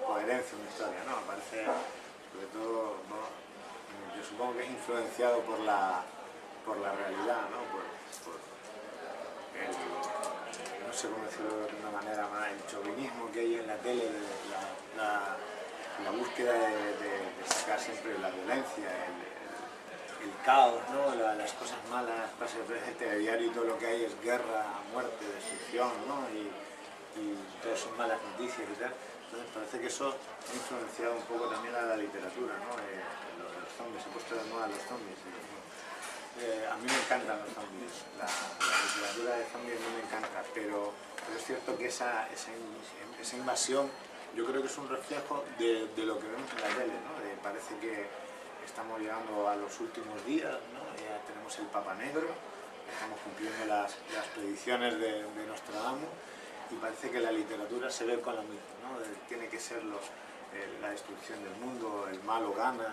coherencia una historia, ¿no? Parece, sobre todo, ¿no?, yo supongo que es influenciado por la realidad, ¿no? Por no sé cómo decirlo de una manera más, el chauvinismo que hay en la tele, la búsqueda de sacar siempre la violencia, el caos, ¿no? Las cosas malas, pasa presente a diario y todo lo que hay es guerra, muerte, destrucción, ¿no? Y todas son malas noticias y tal. Entonces parece que eso ha influenciado un poco también a la literatura, ¿no? Los zombies, se ha puesto de moda los zombies. A mí me encantan los zombies, la literatura de zombies no me encanta, pero es cierto que esa invasión yo creo que es un reflejo de lo que vemos en la tele, ¿no? Parece que estamos llegando a los últimos días, ¿no? Ya tenemos el Papa Negro, estamos cumpliendo las predicciones de Nostradamus y parece que la literatura se ve con la misma, ¿no? Tiene que ser la destrucción del mundo, el malo gana,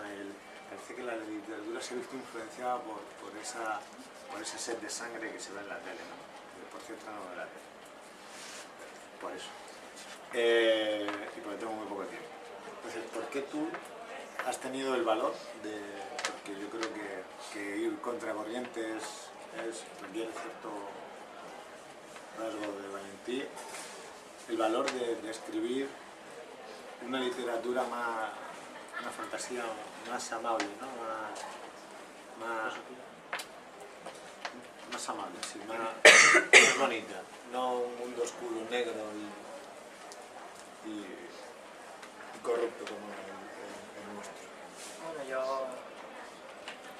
parece que la literatura se ha visto influenciada por esa sed de sangre que se ve en la tele, ¿no? Por cierto, no veo la tele. Por eso. Y porque tengo muy poco tiempo. Entonces, ¿por qué tú has tenido el valor porque yo creo que ir contra corrientes requiere cierto rasgo de valentía, el valor de escribir una literatura una fantasía más amable, ¿no? más amable, sí, más bonita, no un mundo oscuro, negro y corrupto como el nuestro. Bueno, yo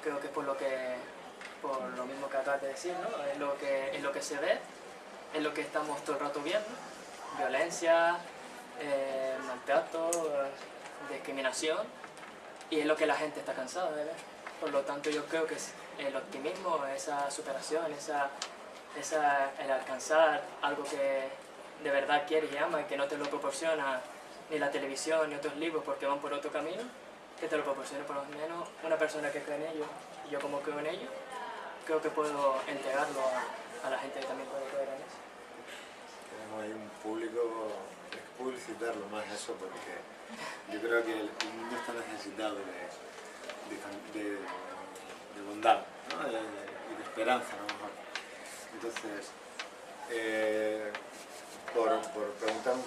creo que es por lo mismo que acabas de decir, ¿no? Es lo que se ve, es lo que estamos todo el rato viendo, violencia, maltrato, discriminación, y es lo que la gente está cansada de ver. Por lo tanto, yo creo que el optimismo, esa superación, el alcanzar algo que de verdad quieres y amas y que no te lo proporciona ni la televisión ni otros libros porque van por otro camino, que te lo proporcione por lo menos una persona que cree en ello, y yo como creo en ello, creo que puedo entregarlo a la gente que también puede creer en eso. Tenemos ahí un público, hay que publicitarlo más eso porque yo creo que el mundo está necesitado de bondad, ¿no? y de esperanza a lo mejor. Entonces, por preguntar un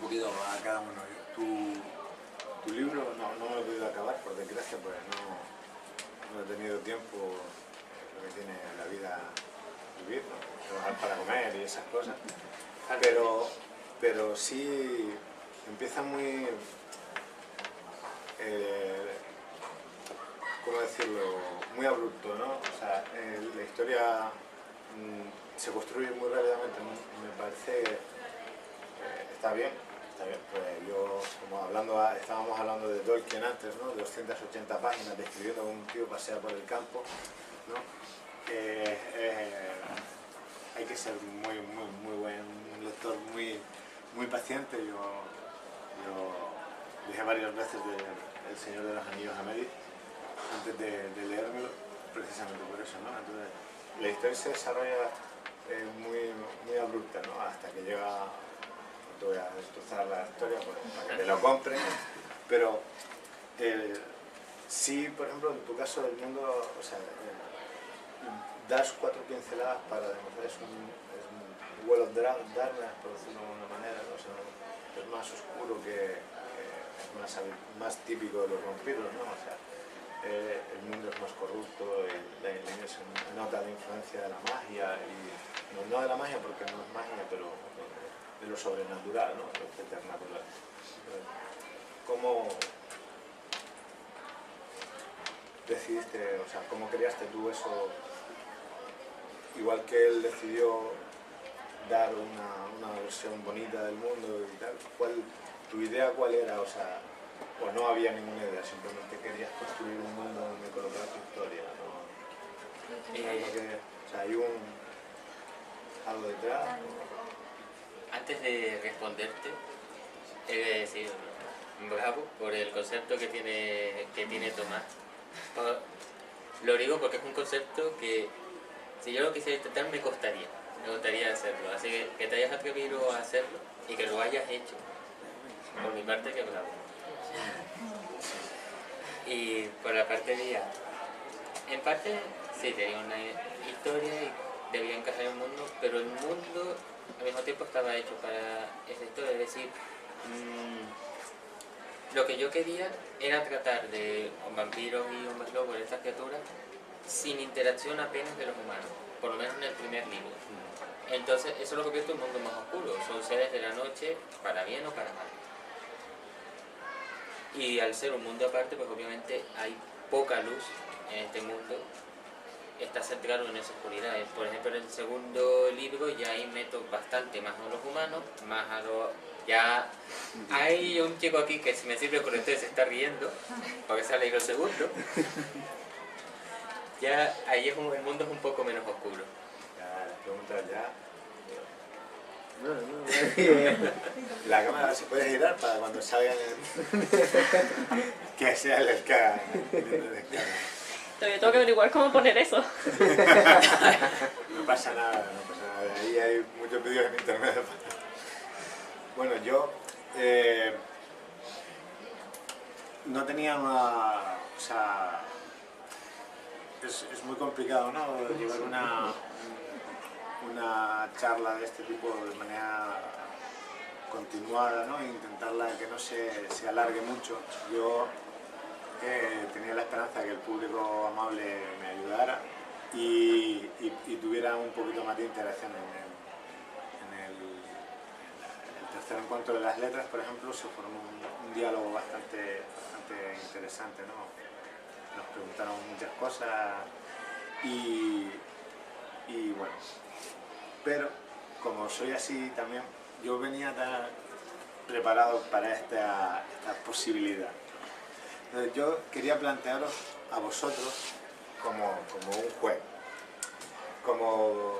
poquito a cada uno, tu libro no me lo he podido acabar, por desgracia, pues no he tenido tiempo, lo que tiene la vida vivir, ¿no? Trabajar para comer y esas cosas, pero sí empieza muy, ¿cómo decirlo?, muy abrupto, ¿no? O sea, la historia se construye muy rápidamente, me parece está bien, pues yo, estábamos hablando de Tolkien antes, ¿no? De 280 páginas describiendo cómo un tío pasea por el campo, ¿no? Hay que ser muy buen lector, muy paciente. Yo dije varias veces El Señor de los Anillos a Mary antes de leérmelo, precisamente por eso, ¿no? Entonces, la historia se desarrolla muy abrupta, ¿no? Hasta que llega, no te voy a destrozar la historia pues, para que te lo compren, pero sí, por ejemplo, en tu caso del mundo, o sea, das 4 pinceladas para demostrar, es un Well of Darkness, por decirlo de alguna manera, ¿no? O sea, es más oscuro es más típico de los vampiros, ¿no? O sea, el mundo es más corrupto, se nota la influencia de la magia, y no de la magia porque no es magia, pero de lo sobrenatural, ¿no? Lo eternatural. ¿Cómo decidiste, o sea, cómo creaste tú eso? Igual que él decidió dar una versión bonita del mundo y tal, ¿tu idea cuál era? O sea, o no había ninguna idea, simplemente querías construir un mundo donde colocar tu historia, ¿no? O sea, ¿hay algo detrás? Antes de responderte, he de decir bravo por el concepto que tiene Tomás. Lo digo porque es un concepto que si yo lo quisiera intentar me costaría hacerlo, así que te hayas atrevido a hacerlo y que lo hayas hecho, por mi parte que bravo. Y por la parte mía, en parte sí tenía una historia y debía encajar en el mundo, pero el mundo al mismo tiempo estaba hecho para esa historia, es decir, lo que yo quería era tratar de vampiros y hombres lobos, de estas criaturas, sin interacción apenas de los humanos, por lo menos en el primer libro. Entonces eso lo convierte en un mundo más oscuro, son seres de la noche, para bien o para mal. Y al ser un mundo aparte, pues obviamente hay poca luz en este mundo, está centrado en esa oscuridad. Por ejemplo, en el segundo libro ya ahí meto bastante más a los humanos, más a los... Ya hay un chico aquí que si me sirve con ustedes se está riendo, porque se ha leído el segundo. Ya ahí es el mundo es un poco menos oscuro. Ya, las preguntas ya... La cámara se puede girar para cuando salgan que sea el escáner. Todavía tengo que averiguar cómo poner eso. No pasa nada, no pasa nada. Ahí hay muchos vídeos en internet. Bueno, yo no tenía una... O sea, es muy complicado, ¿no? Llevar una charla de este tipo de manera continuada, ¿no? E intentarla que no se alargue mucho. Yo tenía la esperanza de que el público amable me ayudara y tuviera un poquito más de interacción en el tercer encuentro de las letras, por ejemplo, se formó un diálogo bastante interesante, ¿no? Nos preguntaron muchas cosas y bueno, pero como soy así también, yo venía tan preparado para esta posibilidad. Entonces yo quería plantearos a vosotros como un juego, como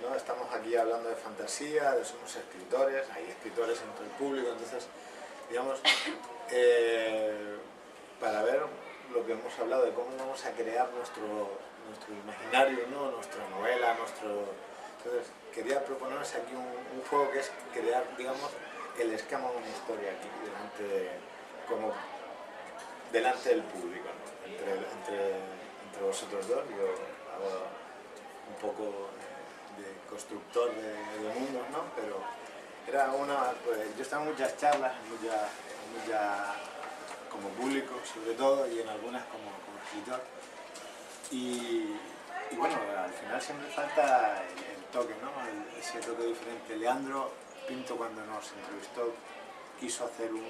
¿no? Estamos aquí hablando de fantasía, somos escritores, hay escritores entre el público, entonces digamos para ver lo que hemos hablado de cómo vamos a crear nuestro imaginario, ¿no? Nuestra novela, entonces quería proponeros aquí un juego que es crear, digamos, el esquema de una historia aquí delante del público, ¿no? entre vosotros dos. Yo hago un poco de constructor de mundos, ¿no? Pero era pues yo estaba en muchas charlas, como público sobre todo, y en algunas como escritor. Y bueno, al final siempre falta el toque, ¿no? Ese toque diferente. Leandro Pinto, cuando nos entrevistó, quiso hacer una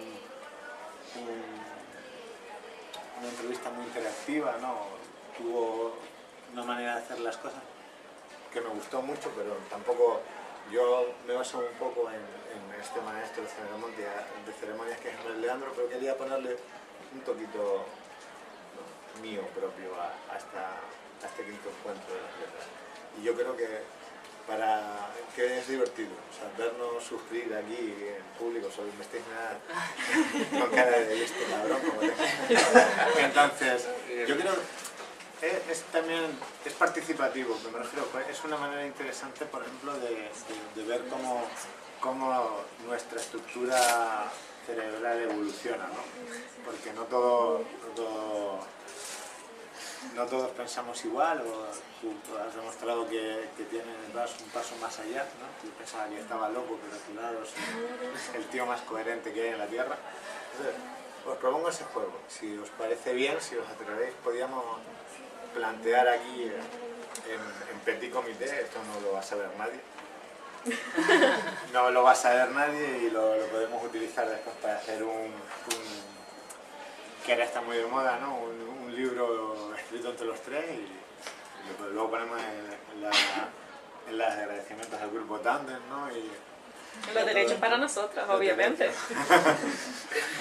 entrevista muy interactiva, ¿no? Tuvo una manera de hacer las cosas que me gustó mucho, pero tampoco... Yo me baso un poco en este maestro de ceremonias que es el Leandro, pero quería ponerle un toquito, ¿no? mío propio a este quinto encuentro de las letras. Y yo creo que es divertido, o sea, vernos sufrir aquí en público, solo me estáis con cara de este cabrón como tengo. Entonces, yo creo es participativo, pero me refiero, es una manera interesante, por ejemplo, de ver cómo nuestra estructura cerebral evoluciona, ¿no? Porque no todos pensamos igual, o tú has demostrado que das un paso más allá, ¿no? Yo pensaba que estaba loco, pero a tu lado es el tío más coherente que hay en la Tierra. Entonces, os propongo ese juego. Si os parece bien, si os atrevéis, podíamos plantear aquí en petit comité, esto no lo va a saber nadie. No lo va a saber nadie y lo podemos utilizar después para hacer que ahora está muy de moda, ¿no? Un libro escrito entre los tres y luego ponemos en los agradecimientos al grupo Tandem, ¿no? Y los derechos para nosotros, obviamente.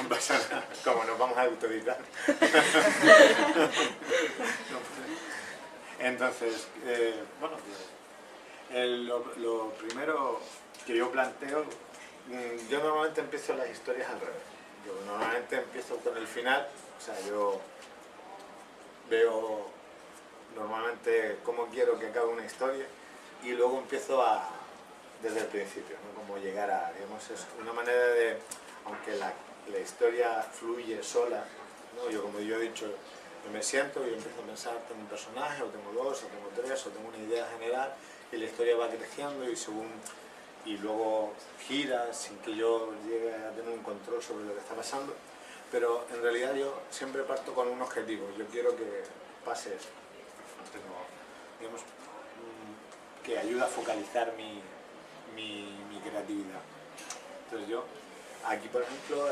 No pasa nada, como nos vamos a autoeditar. Entonces, bueno, lo primero que yo planteo, yo normalmente empiezo las historias al revés. Yo normalmente empiezo con el final, o sea, yo veo normalmente cómo quiero que acabe una historia y luego empiezo desde el principio, ¿no? Cómo llegar digamos, es una manera de, aunque la historia fluye sola, ¿no? Yo, como yo he dicho, yo me siento y empiezo a pensar, tengo un personaje, o tengo dos, o tengo tres, o tengo una idea general, y la historia va creciendo y luego gira sin que yo llegue a tener un control sobre lo que está pasando. Pero en realidad yo siempre parto con un objetivo. Yo quiero que pase esto. Digamos, que ayuda a focalizar mi creatividad. Entonces yo, aquí por ejemplo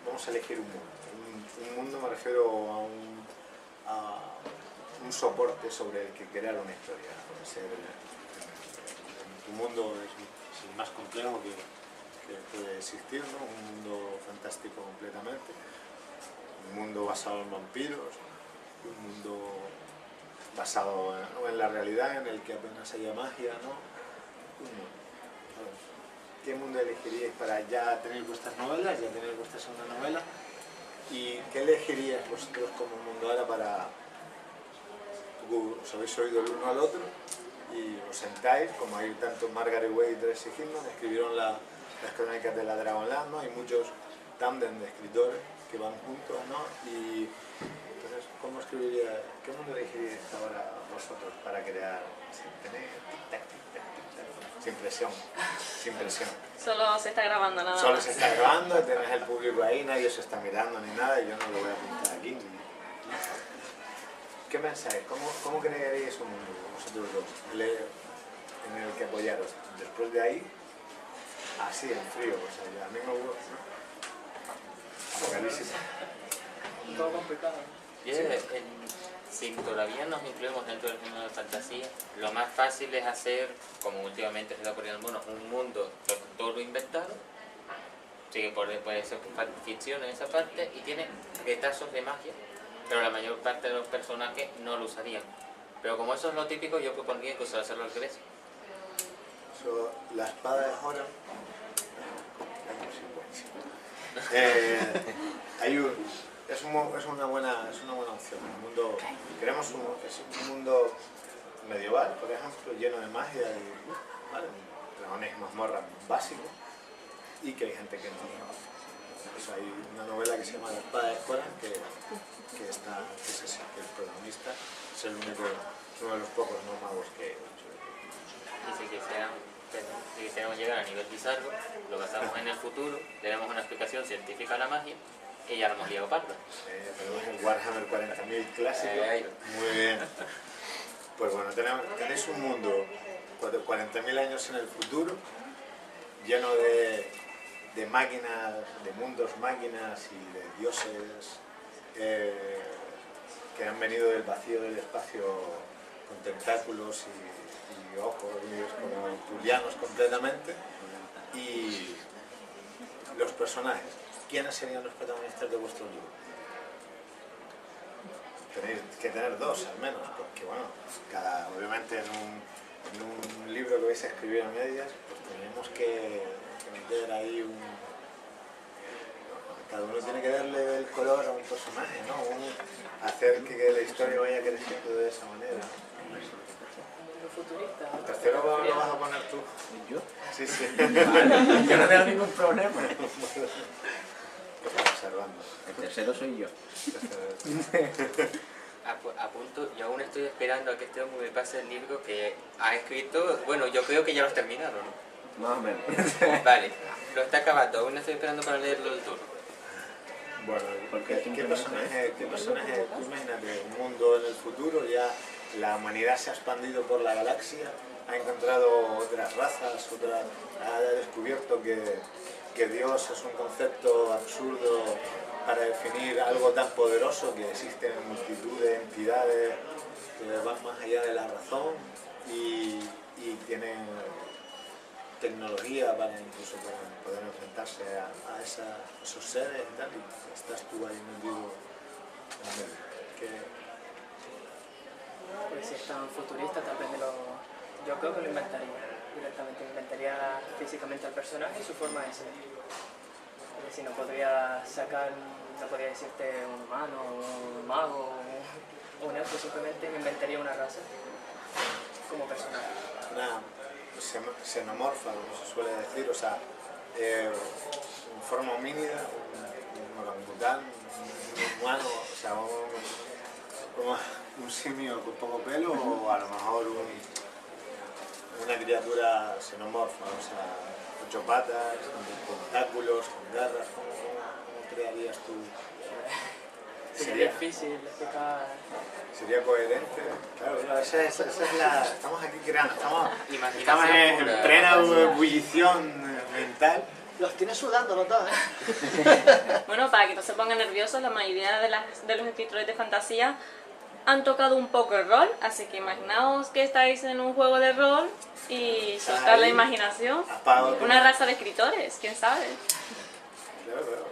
vamos a elegir un mundo. Un mundo me refiero a un soporte sobre el que crear una historia. Tu mundo es el más complejo que puede existir, ¿no? Un mundo fantástico completamente, un mundo basado en vampiros, un mundo basado en la realidad, en el que apenas haya magia, ¿no? Un mundo. ¿Qué mundo elegiríais para ya tener vuestras novelas, ya tener vuestra segunda novela? ¿Y qué elegiríais vosotros como mundo ahora para... Os habéis oído el uno al otro y os sentáis, como hay tanto Margaret Wade y Tracy Hickman, escribieron las crónicas de la Dragonlance, ¿no? Hay muchos tándem de escritores que van juntos, ¿no? Y entonces, ¿cómo escribiría, qué mundo elegiríais ahora vosotros para crear sin tener tic-tac, tic-tac, tic-tac, sin presión, sin presión? Solo se está grabando nada Solo más. se está grabando, tenés el público ahí, nadie se está mirando ni nada, y yo no lo voy a apuntar aquí. ¿Qué pensáis? ¿Cómo crearíais un mundo vosotros dos en el que apoyaros? Después de ahí, así en frío, o sea, ya a mí me gusta. Apocalipsis. Un poco complicado. Yo, si todavía nos incluimos dentro del género de fantasía, lo más fácil es hacer, como últimamente se está ocurriendo, bueno, un mundo todo inventado, sí que puede ser ficción en esa parte, y tiene retazos de magia, pero la mayor parte de los personajes no lo usarían. Pero como eso es lo típico, yo propondría incluso hacerlo al revés. La espada de Horan. Es una buena opción. Queremos un mundo medieval, por ejemplo, lleno de magia y dragones y mazmorras básicos, y que hay gente que no. Pues hay una novela que se llama La espada de Horan, que el protagonista es uno de los pocos no magos que... Y si quisiéramos llegar a nivel bizarro, lo basamos en el futuro, le damos una explicación científica a la magia y ya lo hemos liado pardo. Tenemos el Warhammer 40.000 clásico. Muy bien. Pues bueno, tenéis un mundo 40.000 años en el futuro, lleno de máquinas, de mundos máquinas y de dioses que han venido del vacío del espacio con tentáculos y ojos como tulianos completamente. Y los personajes, ¿quiénes serían los protagonistas de vuestro libro? Tenéis que tener dos al menos, porque bueno, obviamente en un libro que vais a escribir a medias, pues tenemos que meter ahí cada uno tiene que darle el color a un personaje, ¿no? Hacer que la historia vaya creciendo de esa manera. Futurista. ¿El tercero lo vas a poner tú? ¿Yo? Sí, sí. Vale, yo no tengo ningún problema. Lo estoy observando. El tercero soy yo. A punto, yo aún estoy esperando a que este hombre me pase el libro que ha escrito. Bueno, yo creo que ya lo has terminado, ¿no? Más o menos. Vale, lo está acabando, aún estoy esperando para leerlo del todo. Bueno, ¿qué personaje, tú imagínate, un mundo en el futuro, ya la humanidad se ha expandido por la galaxia, ha encontrado otras razas, ha descubierto que Dios es un concepto absurdo para definir algo tan poderoso, que existen multitud de entidades que van más allá de la razón y tienen tecnología incluso para poder enfrentarse a esos seres y tal, y estás tú ahí metido en medio. Pues si es tan futurista, tal vez yo creo que lo inventaría directamente. Inventaría físicamente al personaje y su forma de ser. Porque si no podría decirte un humano, un mago o un elfo, simplemente me inventaría una raza como personaje. Xenomorfa, como se suele decir, o sea, en forma homínida, un orangután, un humano, o sea, un simio con poco pelo o a lo mejor una criatura xenomorfa, o sea, 8 patas, con tentáculos, con garras, ¿cómo crearías tú? Sería difícil explicar. Sería coherente, claro, esa es la... Estamos aquí creando, estamos Imaginación en pura. plena ebullición mental. Los tienes sudando los dos, ¿eh? Bueno, para que no se pongan nerviosos, la mayoría de los escritores de fantasía han tocado un poco el rol, así que imaginaos que estáis en un juego de rol y soltar la Ahí, imaginación. apago todo. Una raza de escritores, quién sabe. Claro, claro.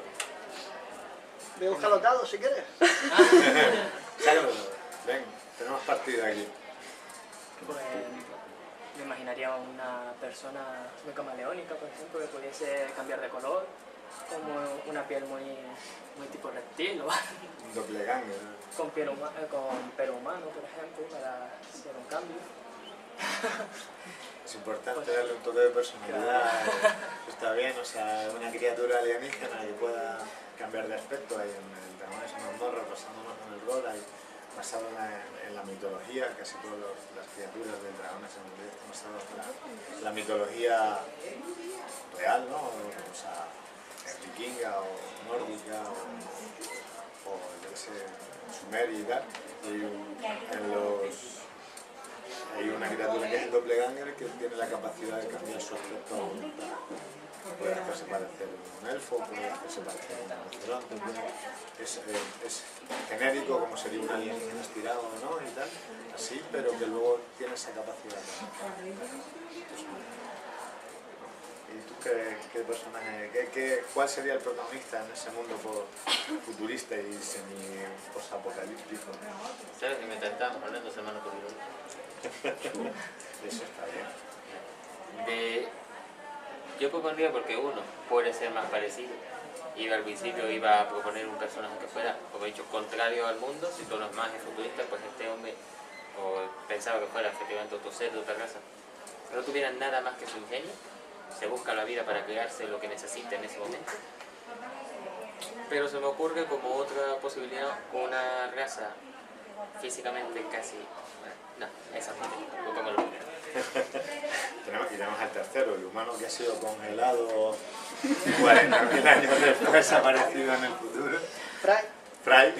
Voy a buscar los dados si quieres. Sácalo, ven, tenemos partida aquí. Pues me imaginaría una persona muy camaleónica, por ejemplo, que pudiese cambiar de color, como una piel muy tipo reptil, o Un doppelganger, ¿no? con pelo humano, por ejemplo, para hacer un cambio. Es importante darle un toque de personalidad, está bien, o sea, una criatura alienígena que pueda cambiar de aspecto. Hay en el Dragones y Mazmorras, basándonos en el rol, hay, basado en la mitología, casi todas las criaturas del Dragones en el están basadas en la mitología real, ¿no? O sea, vikinga o nórdica o yo qué sé, sumeria y tal. Hay una criatura que es el doppelganger que tiene la capacidad de cambiar su aspecto a voluntad. Puede hacerse parecer un elfo, puede hacerse parecer un rinoceronte, es genérico como sería un alienígena estirado, ¿no? Y tal, así, pero que luego tiene esa capacidad. ¿Y tú qué personaje, cuál sería el protagonista en ese mundo futurista y semi-posapocalíptico? ¿Sabes que mientras estábamos hablando, hermano, por Eso está bien. Yo propondría, porque uno puede ser más parecido, al principio iba a proponer un personaje que fuera, como he dicho, contrario al mundo. Si todos los mages futuristas, pues este hombre, o pensaba que fuera efectivamente otro ser de otra raza, no tuviera nada más que su ingenio, se busca la vida para crearse lo que necesita en ese momento. Pero se me ocurre como otra posibilidad una raza físicamente casi... No, esa no, lo pongo lo primero. Tenemos al tercero, el humano que ha sido congelado 40.000 años después, aparecido en el futuro. Fry.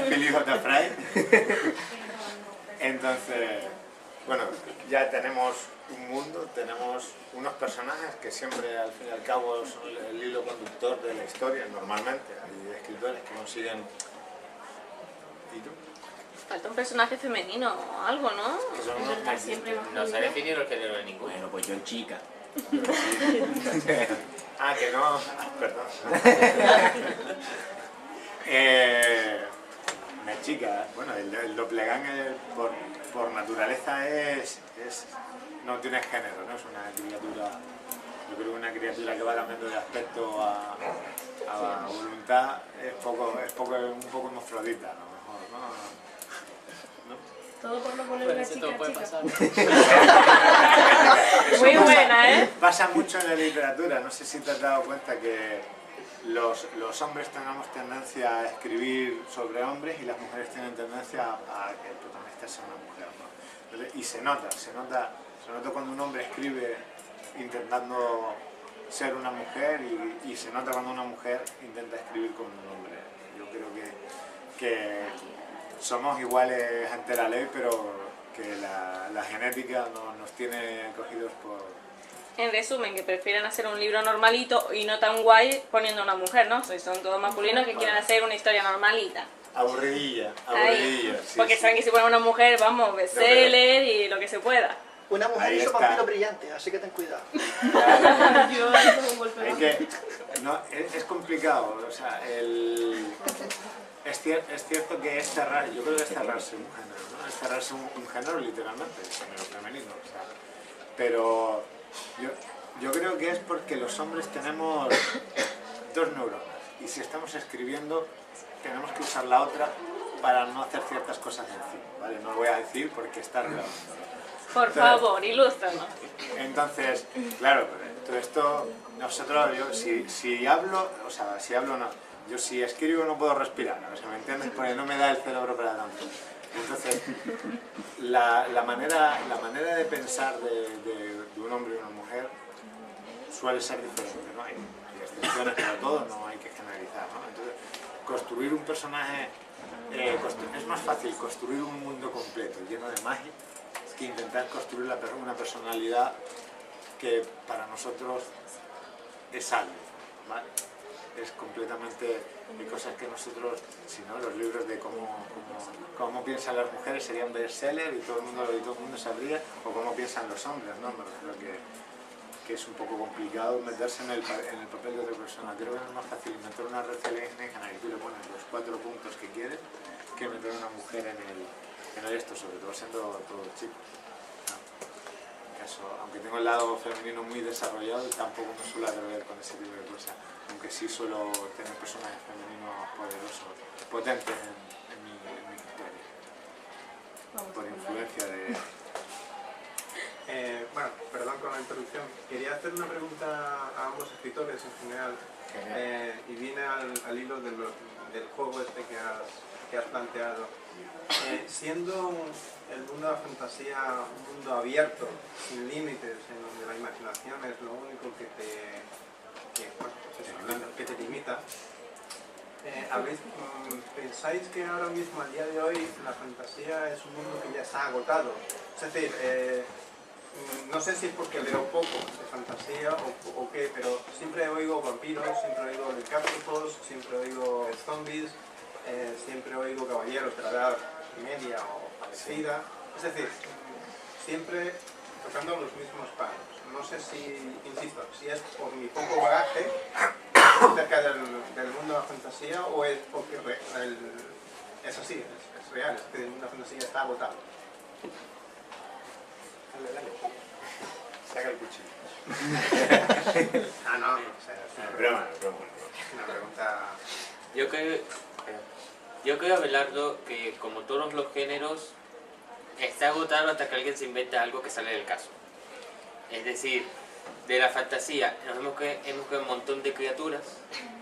Philip J. Fry. Entonces, bueno, ya tenemos un mundo, tenemos unos personajes que siempre al fin y al cabo son el hilo conductor de la historia, normalmente. Hay escritores que consiguen... ¿Y tú? Falta un personaje femenino o algo, ¿no? Que son unos más Siempre No se ha definido el género de ninguno. Bueno, pues yo en chica. Ah, que no... Perdón. Una chica, bueno, el doppelganger por naturaleza no tiene género, ¿no? Es una criatura, yo creo que una criatura que va cambiando de aspecto a voluntad es un poco hermafrodita, a lo mejor, ¿no? todo por no poner Bueno, una eso chica todo puede chica. pasar. Muy buena, ¿eh? Pasa mucho en la literatura, no sé si te has dado cuenta que los hombres tenemos tendencia a escribir sobre hombres y las mujeres tienen tendencia a que el protagonista sea una mujer, ¿no? Entonces, y se nota cuando un hombre escribe intentando ser una mujer y se nota cuando una mujer intenta escribir como un hombre. Yo creo que somos iguales ante la ley, pero que la genética nos tiene cogidos por... En resumen, que prefieren hacer un libro normalito y no tan guay poniendo una mujer, ¿no? Son todos masculinos que quieren hacer una historia normalita. Aburridilla, Ahí. sí, Porque sí. saben que si ponen una mujer, vamos, bestseller y lo que se pueda. Una mujer Ahí hizo está. vampiro brillante, así que ten cuidado. Es que no, es complicado, o sea, es cierto que es cerrar, yo creo que es cerrarse un género, ¿no? Es cerrarse un género literalmente, el género femenino, o sea, pero yo creo que es porque los hombres tenemos dos neuronas y si estamos escribiendo tenemos que usar la otra para no hacer ciertas cosas encima, ¿vale? No lo voy a decir porque está grabando. Por favor, ilústranos. Entonces, claro, Todo esto, nosotros, yo si hablo, o sea, si hablo no, yo si escribo no puedo respirar, o sea, ¿me entiendes? Porque no me da el cerebro para tanto. Entonces, la manera de pensar de un hombre y una mujer suele ser diferente, ¿no? Hay excepciones para todo, no hay que generalizar, ¿no? Entonces, construir un personaje, es más fácil construir un mundo completo, lleno de magia, que intentar construir una personalidad que para nosotros es algo, ¿vale? Es completamente, hay cosas que nosotros, si no, los libros de cómo piensan las mujeres serían bestseller y todo el mundo sabría, o cómo piensan los hombres, ¿no? Me refiero que es un poco complicado meterse en el papel de otra persona. Creo que es más fácil inventar una red alienígena y tú le pones los 4 puntos que quieres que meter a una mujer en el esto, sobre todo siendo todos chicos. Aunque tengo el lado femenino muy desarrollado, tampoco me suelo atrever con ese tipo de cosas, aunque sí suelo tener personajes femeninos poderosos, potentes en mi historia, por influencia de... Bueno, perdón con la introducción, quería hacer una pregunta a ambos escritores en general, y viene al hilo del juego este que has planteado. Siendo el mundo de la fantasía un mundo abierto, sin límites, en donde la imaginación es lo único que te limita, ¿pensáis que ahora mismo, al día de hoy, la fantasía es un mundo que ya está agotado? Es decir, no sé si es porque leo poco de fantasía o qué, pero siempre oigo vampiros, siempre oigo licántropos, siempre oigo zombies, siempre oigo caballeros de la edad media o parecida, es decir, siempre tocando los mismos palos. No sé si, insisto, si es por mi poco bagaje acerca del mundo de la fantasía o es porque es así, es real, es que el mundo de la fantasía está agotado. Dale. Saca el cuchillo. No sé. Broma. Una pregunta... Yo creo, Abelardo, que como todos los géneros, está agotado hasta que alguien se inventa algo que sale del caso. Es decir, de la fantasía hemos creado un montón de criaturas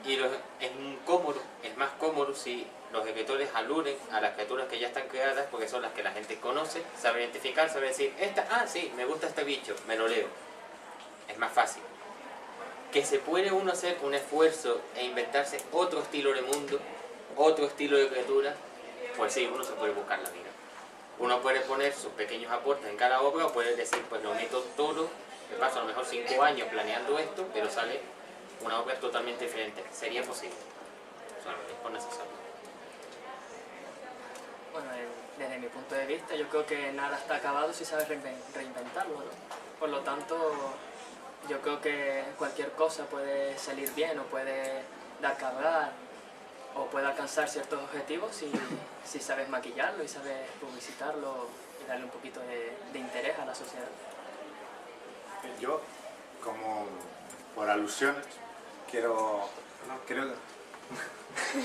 y es más cómodo si los escritores aluden a las criaturas que ya están creadas, porque son las que la gente conoce, sabe identificar, sabe decir, sí, me gusta este bicho, me lo leo. Es más fácil. Que se puede uno hacer un esfuerzo e inventarse otro estilo de mundo, otro estilo de criatura, pues sí, uno se puede buscar la vida. Uno puede poner sus pequeños aportes en cada obra o puede decir, pues lo meto todo, me paso a lo mejor 5 años planeando esto, pero sale una obra totalmente diferente. Sería posible. Solamente es por necesario. Bueno, desde mi punto de vista, yo creo que nada está acabado si sabes reinventarlo, ¿no? Por lo tanto, yo creo que cualquier cosa puede salir bien o puede dar que hablar o puede alcanzar ciertos objetivos si sabes maquillarlo y sabes publicitarlo y darle un poquito de interés a la sociedad. Yo, como por alusiones,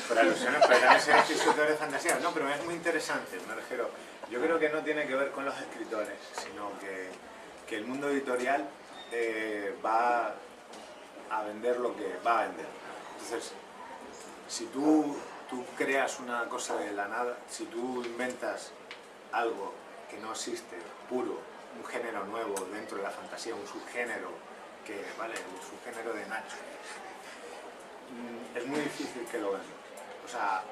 por alusiones, pero también soy escritor de fantasía. No, pero es muy interesante, me refiero. Yo creo que no tiene que ver con los escritores, sino que el mundo editorial va a vender lo que va a vender. Entonces, si tú creas una cosa de la nada, si tú inventas algo que no existe, puro, un género nuevo dentro de la fantasía, un subgénero, un subgénero de Nacho, es muy difícil que lo vendan. O sea,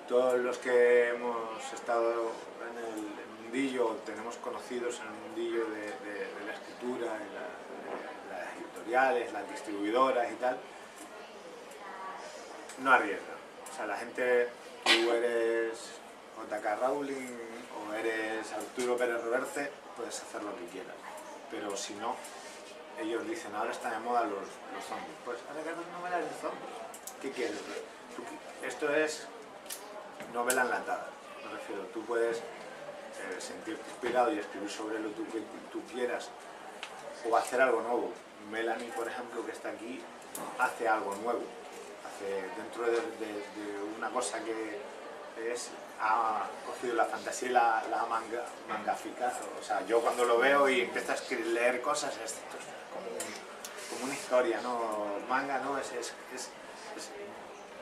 todos los que hemos estado en el mundillo, tenemos conocidos en el mundillo de la escritura, de las editoriales, las distribuidoras y tal, no arriesgan. O sea, la gente, tú eres J.K. Rowling o eres Arturo Pérez Reverte, puedes hacer lo que quieras. Pero si no, ellos dicen, ahora están de moda los zombies. Pues ahora que no novelas de zombies. ¿Qué quieres? Esto es novela enlatada. Me refiero, tú puedes sentirte inspirado y escribir sobre lo que tú quieras o hacer algo nuevo. Melanie, por ejemplo, que está aquí, hace algo nuevo. Dentro de una cosa que es ha cogido la fantasía y la ha mangaficado. O sea, yo cuando lo veo y empiezo a leer cosas, esto es como una historia, ¿no? Manga, ¿no? Es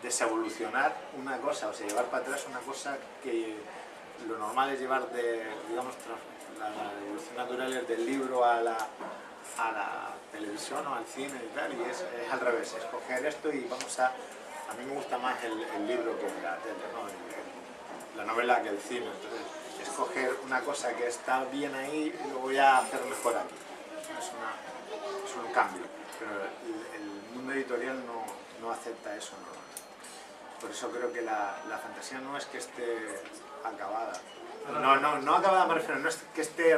desevolucionar una cosa, o sea, llevar para atrás una cosa que lo normal es llevar digamos, la evolución natural es del libro a la televisión o al cine y tal, y es al revés, es coger esto y vamos a mí me gusta más el libro que la tele, ¿no? La novela que el cine, entonces es coger una cosa que está bien ahí y lo voy a hacer mejor aquí, es un cambio, pero el mundo editorial no acepta eso, ¿no? Por eso creo que la fantasía no es que esté acabada. No acabada me refiero, no es que esté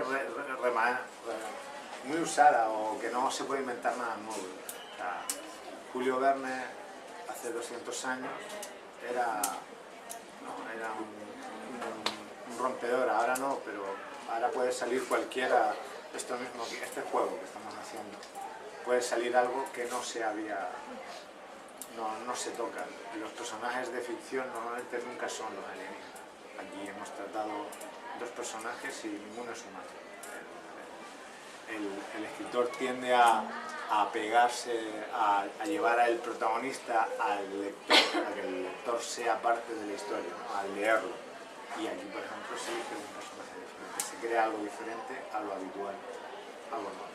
muy usada o que no se puede inventar nada nuevo. O sea, Julio Verne hace 200 años era un rompedor, ahora no, pero ahora puede salir cualquiera, esto mismo, este juego que estamos haciendo, puede salir algo que no se toca. Los personajes de ficción normalmente nunca son los alienígenas. Aquí hemos tratado dos personajes y ninguno es humano. El escritor tiende a pegarse, a llevar al protagonista al lector, a que el lector sea parte de la historia, ¿no? Al leerlo. Y aquí, por ejemplo, se elige un personaje diferente, se crea algo diferente a lo habitual, algo nuevo.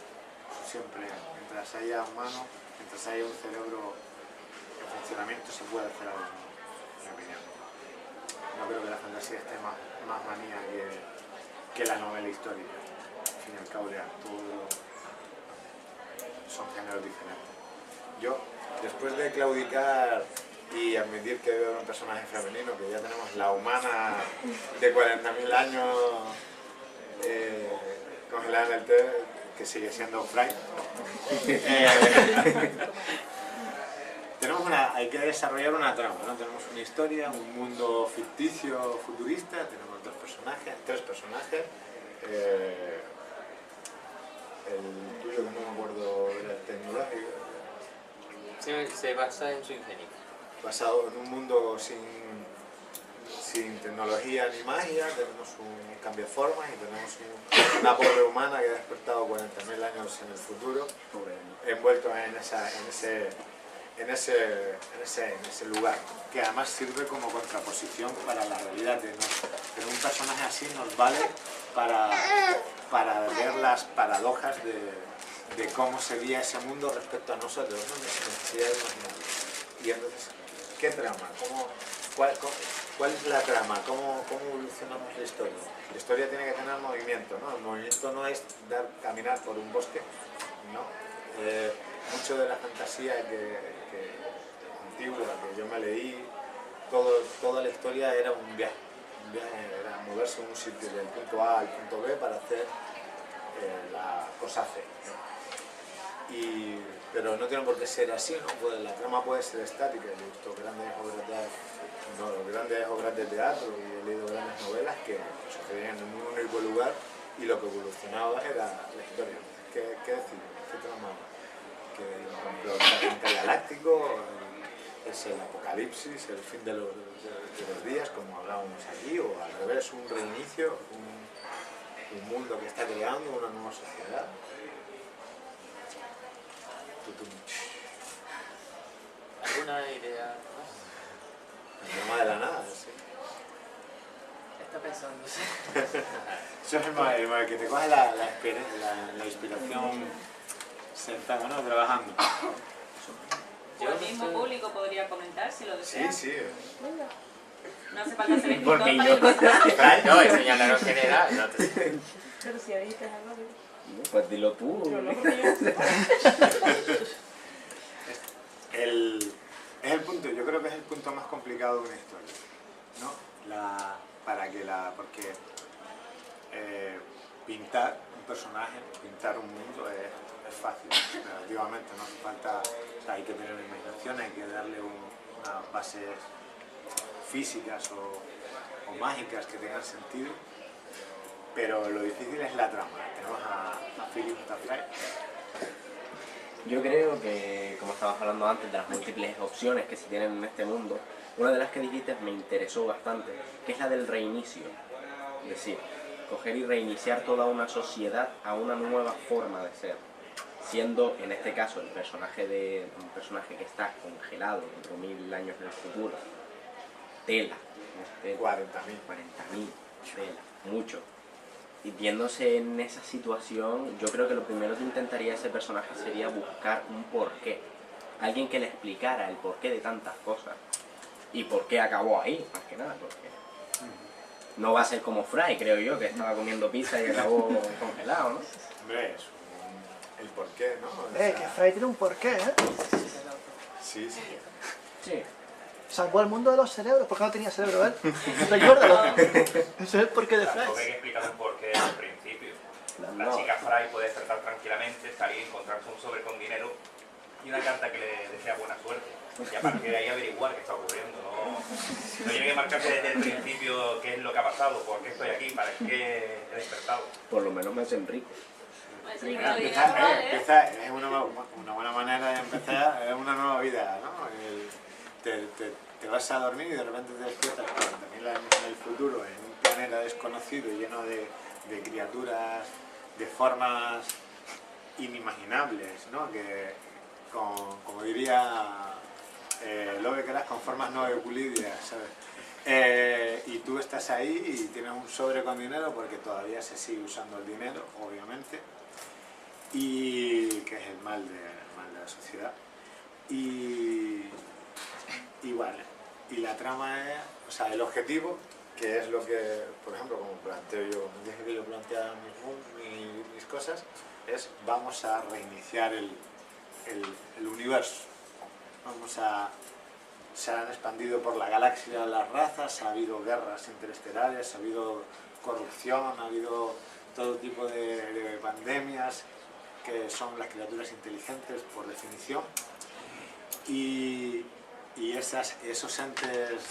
Siempre, mientras haya humano, mientras haya un cerebro en funcionamiento, se puede hacer algo nuevo, en mi opinión. No creo que la fantasía esté más manía que la novela histórica. Al fin y al cabo, todo son géneros diferentes. Yo, después de claudicar y admitir que veo un personaje femenino, que ya tenemos la humana de 40.000 años congelada en el té, que sigue siendo Fry, hay que desarrollar una trama, ¿no? Tenemos una historia, un mundo ficticio, futurista, tenemos tres personajes. El tuyo, que no me acuerdo, era el tecnológico. Se basa en su ingenio. Basado en un mundo sin tecnología ni magia, tenemos un cambiaformas y tenemos una pobre humana que ha despertado 40.000 años en el futuro, envuelto en ese lugar, que además sirve como contraposición para la realidad. Pero un personaje así nos vale para ver las paradojas de cómo sería ese mundo respecto a nosotros, ¿no? De esa necesidad de imaginarlo. Y entonces, ¿qué trama? ¿Cuál es la trama? ¿Cómo evolucionamos la historia? La historia tiene que tener movimiento, ¿no? El movimiento no es caminar por un bosque, ¿no? Mucho de la fantasía antigua que yo me leí, toda la historia era un viaje. Era moverse en un sitio del punto A al punto B para hacer la cosa C. Pero no tiene por qué ser así, ¿no? La trama puede ser estática. Yo he visto grandes obras de teatro y he leído grandes novelas que sucedían en un único lugar y lo que evolucionaba era la historia. ¿Qué decir? ¿Qué trama? Que el campeón intergaláctico es el apocalipsis, el fin de los días, como hablábamos aquí, o al revés, un reinicio, un mundo que está creando una nueva sociedad. ¿Alguna idea más? El drama de la nada, sí. Está pensando, sí. Eso es el que te coge la inspiración sentado, ¿no? Trabajando. O el mismo público podría comentar si lo desea. Sí, sí. No hace falta ser escritor Porque para yo... comentar. No, es señalar en general. No te... Pero si oíste algo, Pues dilo tú. yo no, porque yo... Es el punto, yo creo que es el punto más complicado de una historia, ¿no? Porque pintar un personaje, pintar un mundo es fácil, relativamente, no hace falta, o sea, hay que tener una imaginación, hay que darle unas bases físicas o mágicas que tengan sentido, pero lo difícil es la trama. Tenemos a Philip Tafray, Yo creo que, como estabas hablando antes, de las múltiples opciones que se tienen en este mundo, una de las que dijiste me interesó bastante, que es la del reinicio. Es decir, coger y reiniciar toda una sociedad a una nueva forma de ser. Siendo, en este caso, un personaje que está congelado 4.000 años en el futuro. Tela. 40.000. Tela. Mucho. Y viéndose en esa situación, yo creo que lo primero que intentaría ese personaje sería buscar un porqué. Alguien que le explicara el porqué de tantas cosas. Y por qué acabó ahí, más que nada, porque no va a ser como Fry, creo yo, que estaba comiendo pizza y acabó congelado, ¿no? Hombre, es el porqué, ¿no? O Que sea, Fry tiene un porqué, ¿eh? sí. Sí. Salvó al mundo de los cerebros, porque no tenía cerebro él. Recuérdalo. Ese es el porqué de Fry. Tampoco hay que explicar un porqué al principio. La chica Fry puede despertar tranquilamente, salir, encontrarse un sobre con dinero y una carta que le desea buena suerte. Y a partir de ahí averiguar qué está ocurriendo. No tiene que marcarse desde el principio qué es lo que ha pasado, por qué estoy aquí, para qué he despertado. Por lo menos me hacen rico. Empieza, es una buena manera de empezar, es una nueva vida, ¿no? Te vas a dormir y de repente te despiertas 40.000 años en el futuro, en un planeta desconocido lleno de criaturas, de formas inimaginables, ¿no? Que, como diría Lovecraft, con formas no euclidias, ¿sabes? Y tú estás ahí y tienes un sobre con dinero porque todavía se sigue usando el dinero, obviamente, y que es el mal de la sociedad. Y vale, y la trama es, o sea, el objetivo, que es lo que, por ejemplo, como planteo yo, dije que yo planteaba mis cosas, es vamos a reiniciar el universo. Se han expandido por la galaxia las razas, ha habido guerras interestelares, ha habido corrupción, ha habido todo tipo de pandemias, que son las criaturas inteligentes por definición, y esos entes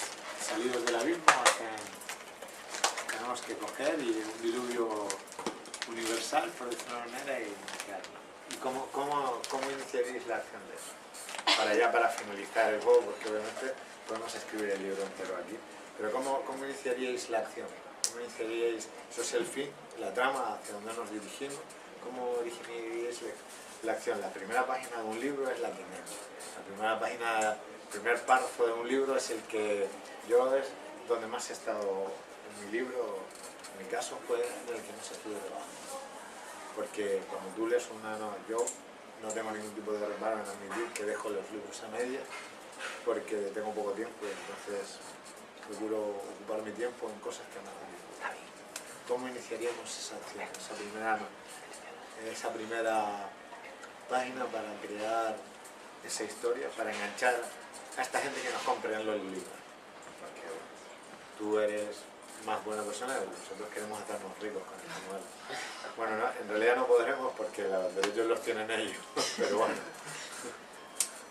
salidos del abismo tenemos que coger y un diluvio universal, por decirlo de una manera, y iniciarlo. ¿Y cómo iniciaréis la acción de eso? Para finalizar el juego, porque obviamente podemos escribir el libro entero aquí, pero ¿cómo iniciaríais la acción? ¿Cómo iniciaríais, eso es el fin, la trama, hacia donde nos dirigimos? ¿Cómo originaríais la acción? La primera página de un libro es la primera. La primera página, el primer párrafo de un libro es el que yo es donde más he estado en mi libro, en mi caso fue el que más estuve trabajando. Porque cuando tú lees yo no tengo ningún tipo de reparo en admitir que dejo los libros a media porque tengo poco tiempo y entonces procuro ocupar mi tiempo en cosas que me hacen disfrutar. ¿Cómo iniciaríamos esa acción, esa primera página para crear esa historia, para enganchar a esta gente que nos compre en los libros? Porque tú eres más buena persona, nosotros queremos hacernos ricos con el manual. Bueno, no, en realidad no podremos porque los derechos los tienen ellos, pero bueno,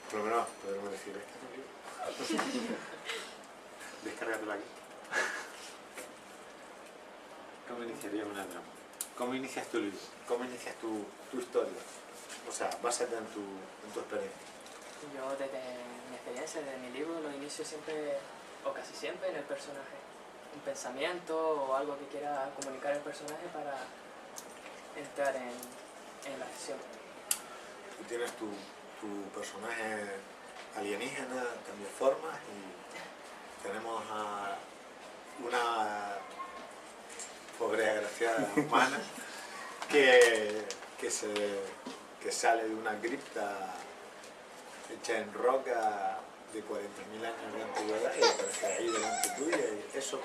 por lo menos podremos decir descárgatelo aquí. ¿Cómo iniciarías una trama? ¿Cómo inicias tu libro? ¿Cómo inicias tu historia? O sea, básate en tu experiencia. Yo desde mi experiencia, desde mi libro, lo inicio siempre, o casi siempre, en el personaje. Un pensamiento o algo que quiera comunicar el personaje para entrar en la acción. Tú tienes tu personaje alienígena, cambia formas, y tenemos a una pobre agraciada humana que sale de una cripta hecha en roca de 40.000 años de antigüedad y aparece ahí delante tuya. Y eso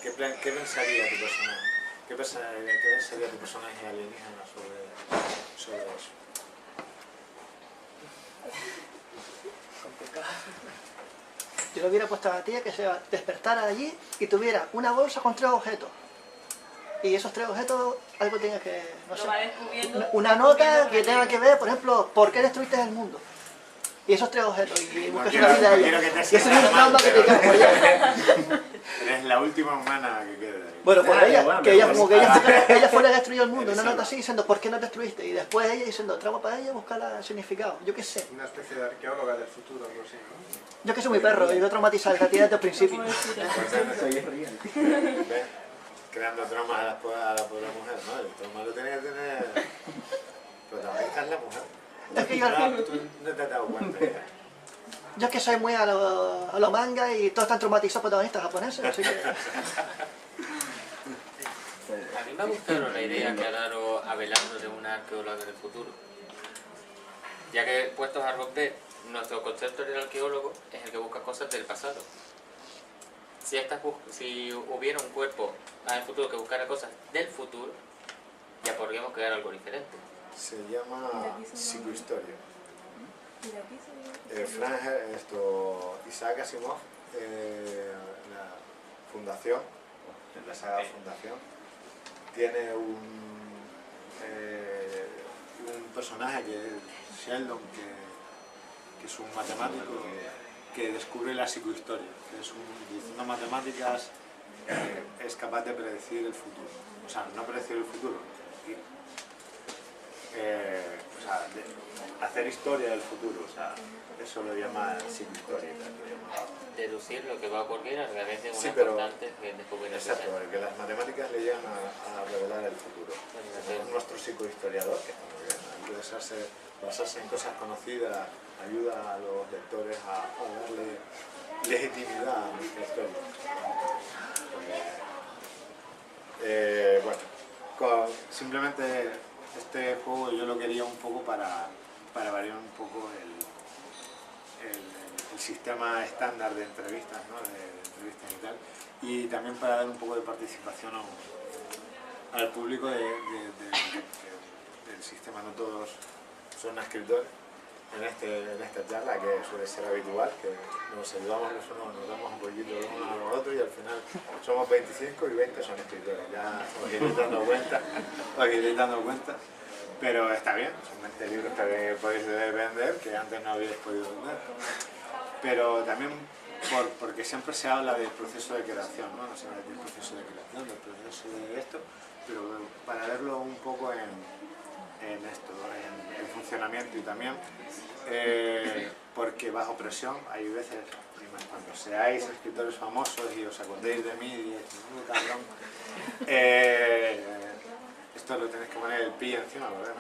¿qué pensaría tu personaje? ¿Qué pensaría tu personaje alienígena sobre eso? Complicado. Yo le hubiera puesto a la tía que se despertara allí y tuviera una bolsa con 3 objetos. Y esos 3 objetos, algo tenga que, no sé, una nota que tenga que ver, por ejemplo, ¿por qué destruiste el mundo? Y esos 3 objetos, y buscas una vida de ella. Y eso es un trauma que te queda. Eres la última humana que queda ahí. Bueno, pues Ah, ella, igual, que ella, mejor. como que ella fuera a destruir el mundo, una nota así diciendo ¿por qué no destruiste? Y después ella diciendo tramo para ella buscar el significado. Yo qué sé. Una especie de arqueóloga del futuro, algo así, ¿no? Yo que soy muy perro y yo traumatizar a ti desde el principio. Soy real. ¿Ves? Creando traumas a la pobre mujer, ¿no? El trauma lo tiene que tener... Protagonista es la mujer. Es que yo, Tú no te has dado cuenta ya. yo es que soy muy a lo manga y todos están traumatizados protagonistas japoneses, así que... A mí me ha gustado la idea que ha dado Abelardo de una arqueóloga del futuro. Ya que puestos a romper, nuestro concepto del arqueólogo es el que busca cosas del pasado. Si hubiera un cuerpo en el futuro que buscara cosas del futuro, ya podríamos crear algo diferente. Se llama psicohistoria. Mira, aquí se Isaac Asimov, la fundación, en la saga Fundación, tiene un personaje que es Sheldon, que es un matemático que descubre la psicohistoria, que es utilizando matemáticas es capaz de predecir el futuro. O sea, no predecir el futuro, hacer historia del futuro, o sea, eso lo llama psicohistoria. Deducir lo que va a ocurrir a través de una Sí, pero- constante que descubrir el Exacto, presente. porque las matemáticas le llegan a revelar el futuro. Es nuestro psicohistoriador, que está muy bien, hay que basarse en cosas conocidas, ayuda a los lectores a darle legitimidad a nuestra historia. Simplemente este juego yo lo quería un poco para variar un poco el sistema estándar de entrevistas, ¿no? de entrevistas y tal, y también para dar un poco de participación al público del sistema. No todos son escritores en esta charla, que suele ser habitual, que nos ayudamos los unos, nos damos un poquito los unos a los otros y al final somos 25 y 20 son escritores. Ya os iréis dando cuenta, pero está bien, son 20 libros que podéis vender, que antes no habéis podido vender. Pero también porque siempre se habla del proceso de creación, ¿no? No se habla del proceso de creación, del proceso de esto, pero para verlo un poco en funcionamiento y también porque bajo presión hay veces, cuando seáis escritores famosos y os acordéis de mí y cabrón, esto lo tenéis que poner el pi encima, ¿verdad?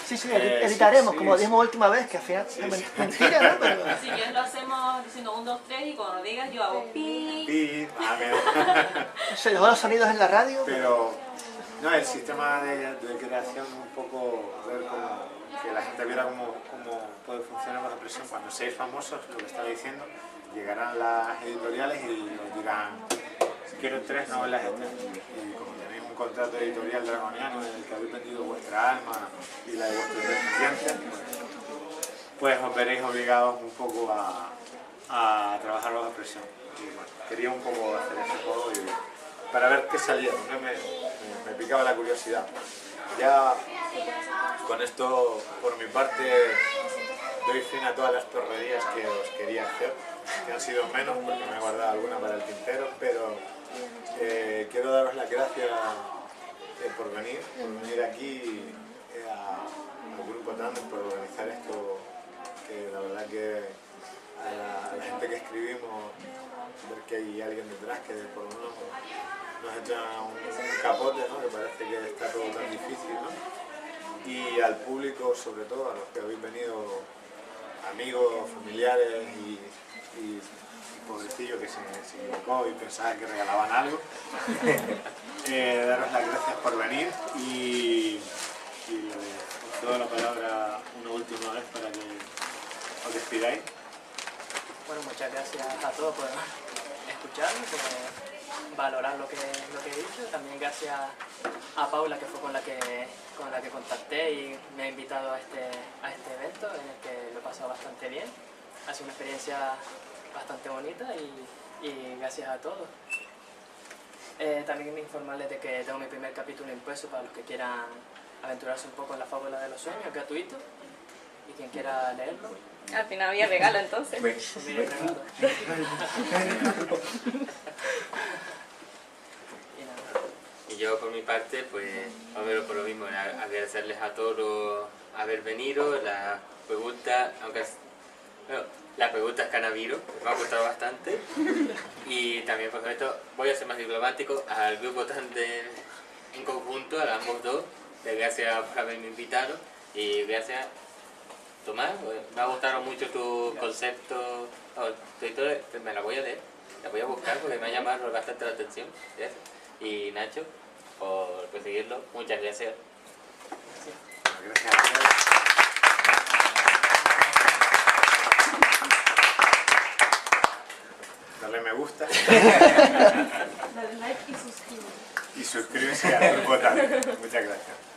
Sí, editaremos, sí, como sí. dijimos última vez, que al final es mentira, ¿no? Pero... Si quieres lo hacemos diciendo 1, 2, 3 y cuando digas yo hago pi. Pi, Se dejó los sonidos en la radio. pero no, el sistema de creación un poco, ver que la gente viera cómo puede funcionar bajo presión. Cuando seáis famosos, lo que estaba diciendo, llegarán las editoriales y os dirán quiero 3 novelas estas, y como tenéis un contrato editorial draconiano en el que habéis vendido vuestra alma y la de vuestros descendientes, pues os veréis obligados un poco a trabajar bajo presión. Y bueno, quería un poco hacer ese juego para ver qué salía, porque me picaba la curiosidad. Ya con esto, por mi parte, doy fin a todas las perrerías que os quería hacer, que han sido menos porque me he guardado alguna para el tintero, pero quiero daros las gracias por venir aquí al Grupo Tandem, por organizar esto, que la verdad que a la gente que escribimos, ver que hay alguien detrás que por lo menos nos echa un capote, ¿no? Que parece que está todo tan difícil, ¿no? Y al público, sobre todo, a los que habéis venido, amigos, familiares y pobrecillo que se equivocó y pensaba que regalaban algo, daros las gracias por venir y os doy la palabra una última vez para que os despidáis. Bueno, muchas gracias a todos por escucharme, por valorar lo que he dicho. También gracias a Paula, que fue con la que contacté y me ha invitado a este evento en el que lo he pasado bastante bien. Ha sido una experiencia bastante bonita y gracias a todos. También informarles de que tengo mi primer capítulo impreso para los que quieran aventurarse un poco en la fábula de los sueños, es gratuito, y quien quiera leerlo. Al final había regalo entonces. Mi regalo. Y yo por mi parte, pues, por lo mismo, agradecerles a todos haber venido, las preguntas, aunque bueno, las preguntas que han habido, me ha gustado bastante. Y también, por supuesto, voy a ser más diplomático al grupo en conjunto, a ambos dos. Gracias por haberme invitado y gracias, Tomás. Me ha gustado mucho tu concepto, tu historia, me la voy a leer, la voy a buscar porque me ha llamado bastante la atención. Gracias. Y Nacho, por seguirlo, muchas gracias. Gracias. Dale me gusta. Dale like y suscríbete. Y suscríbete al grupo también. Muchas gracias.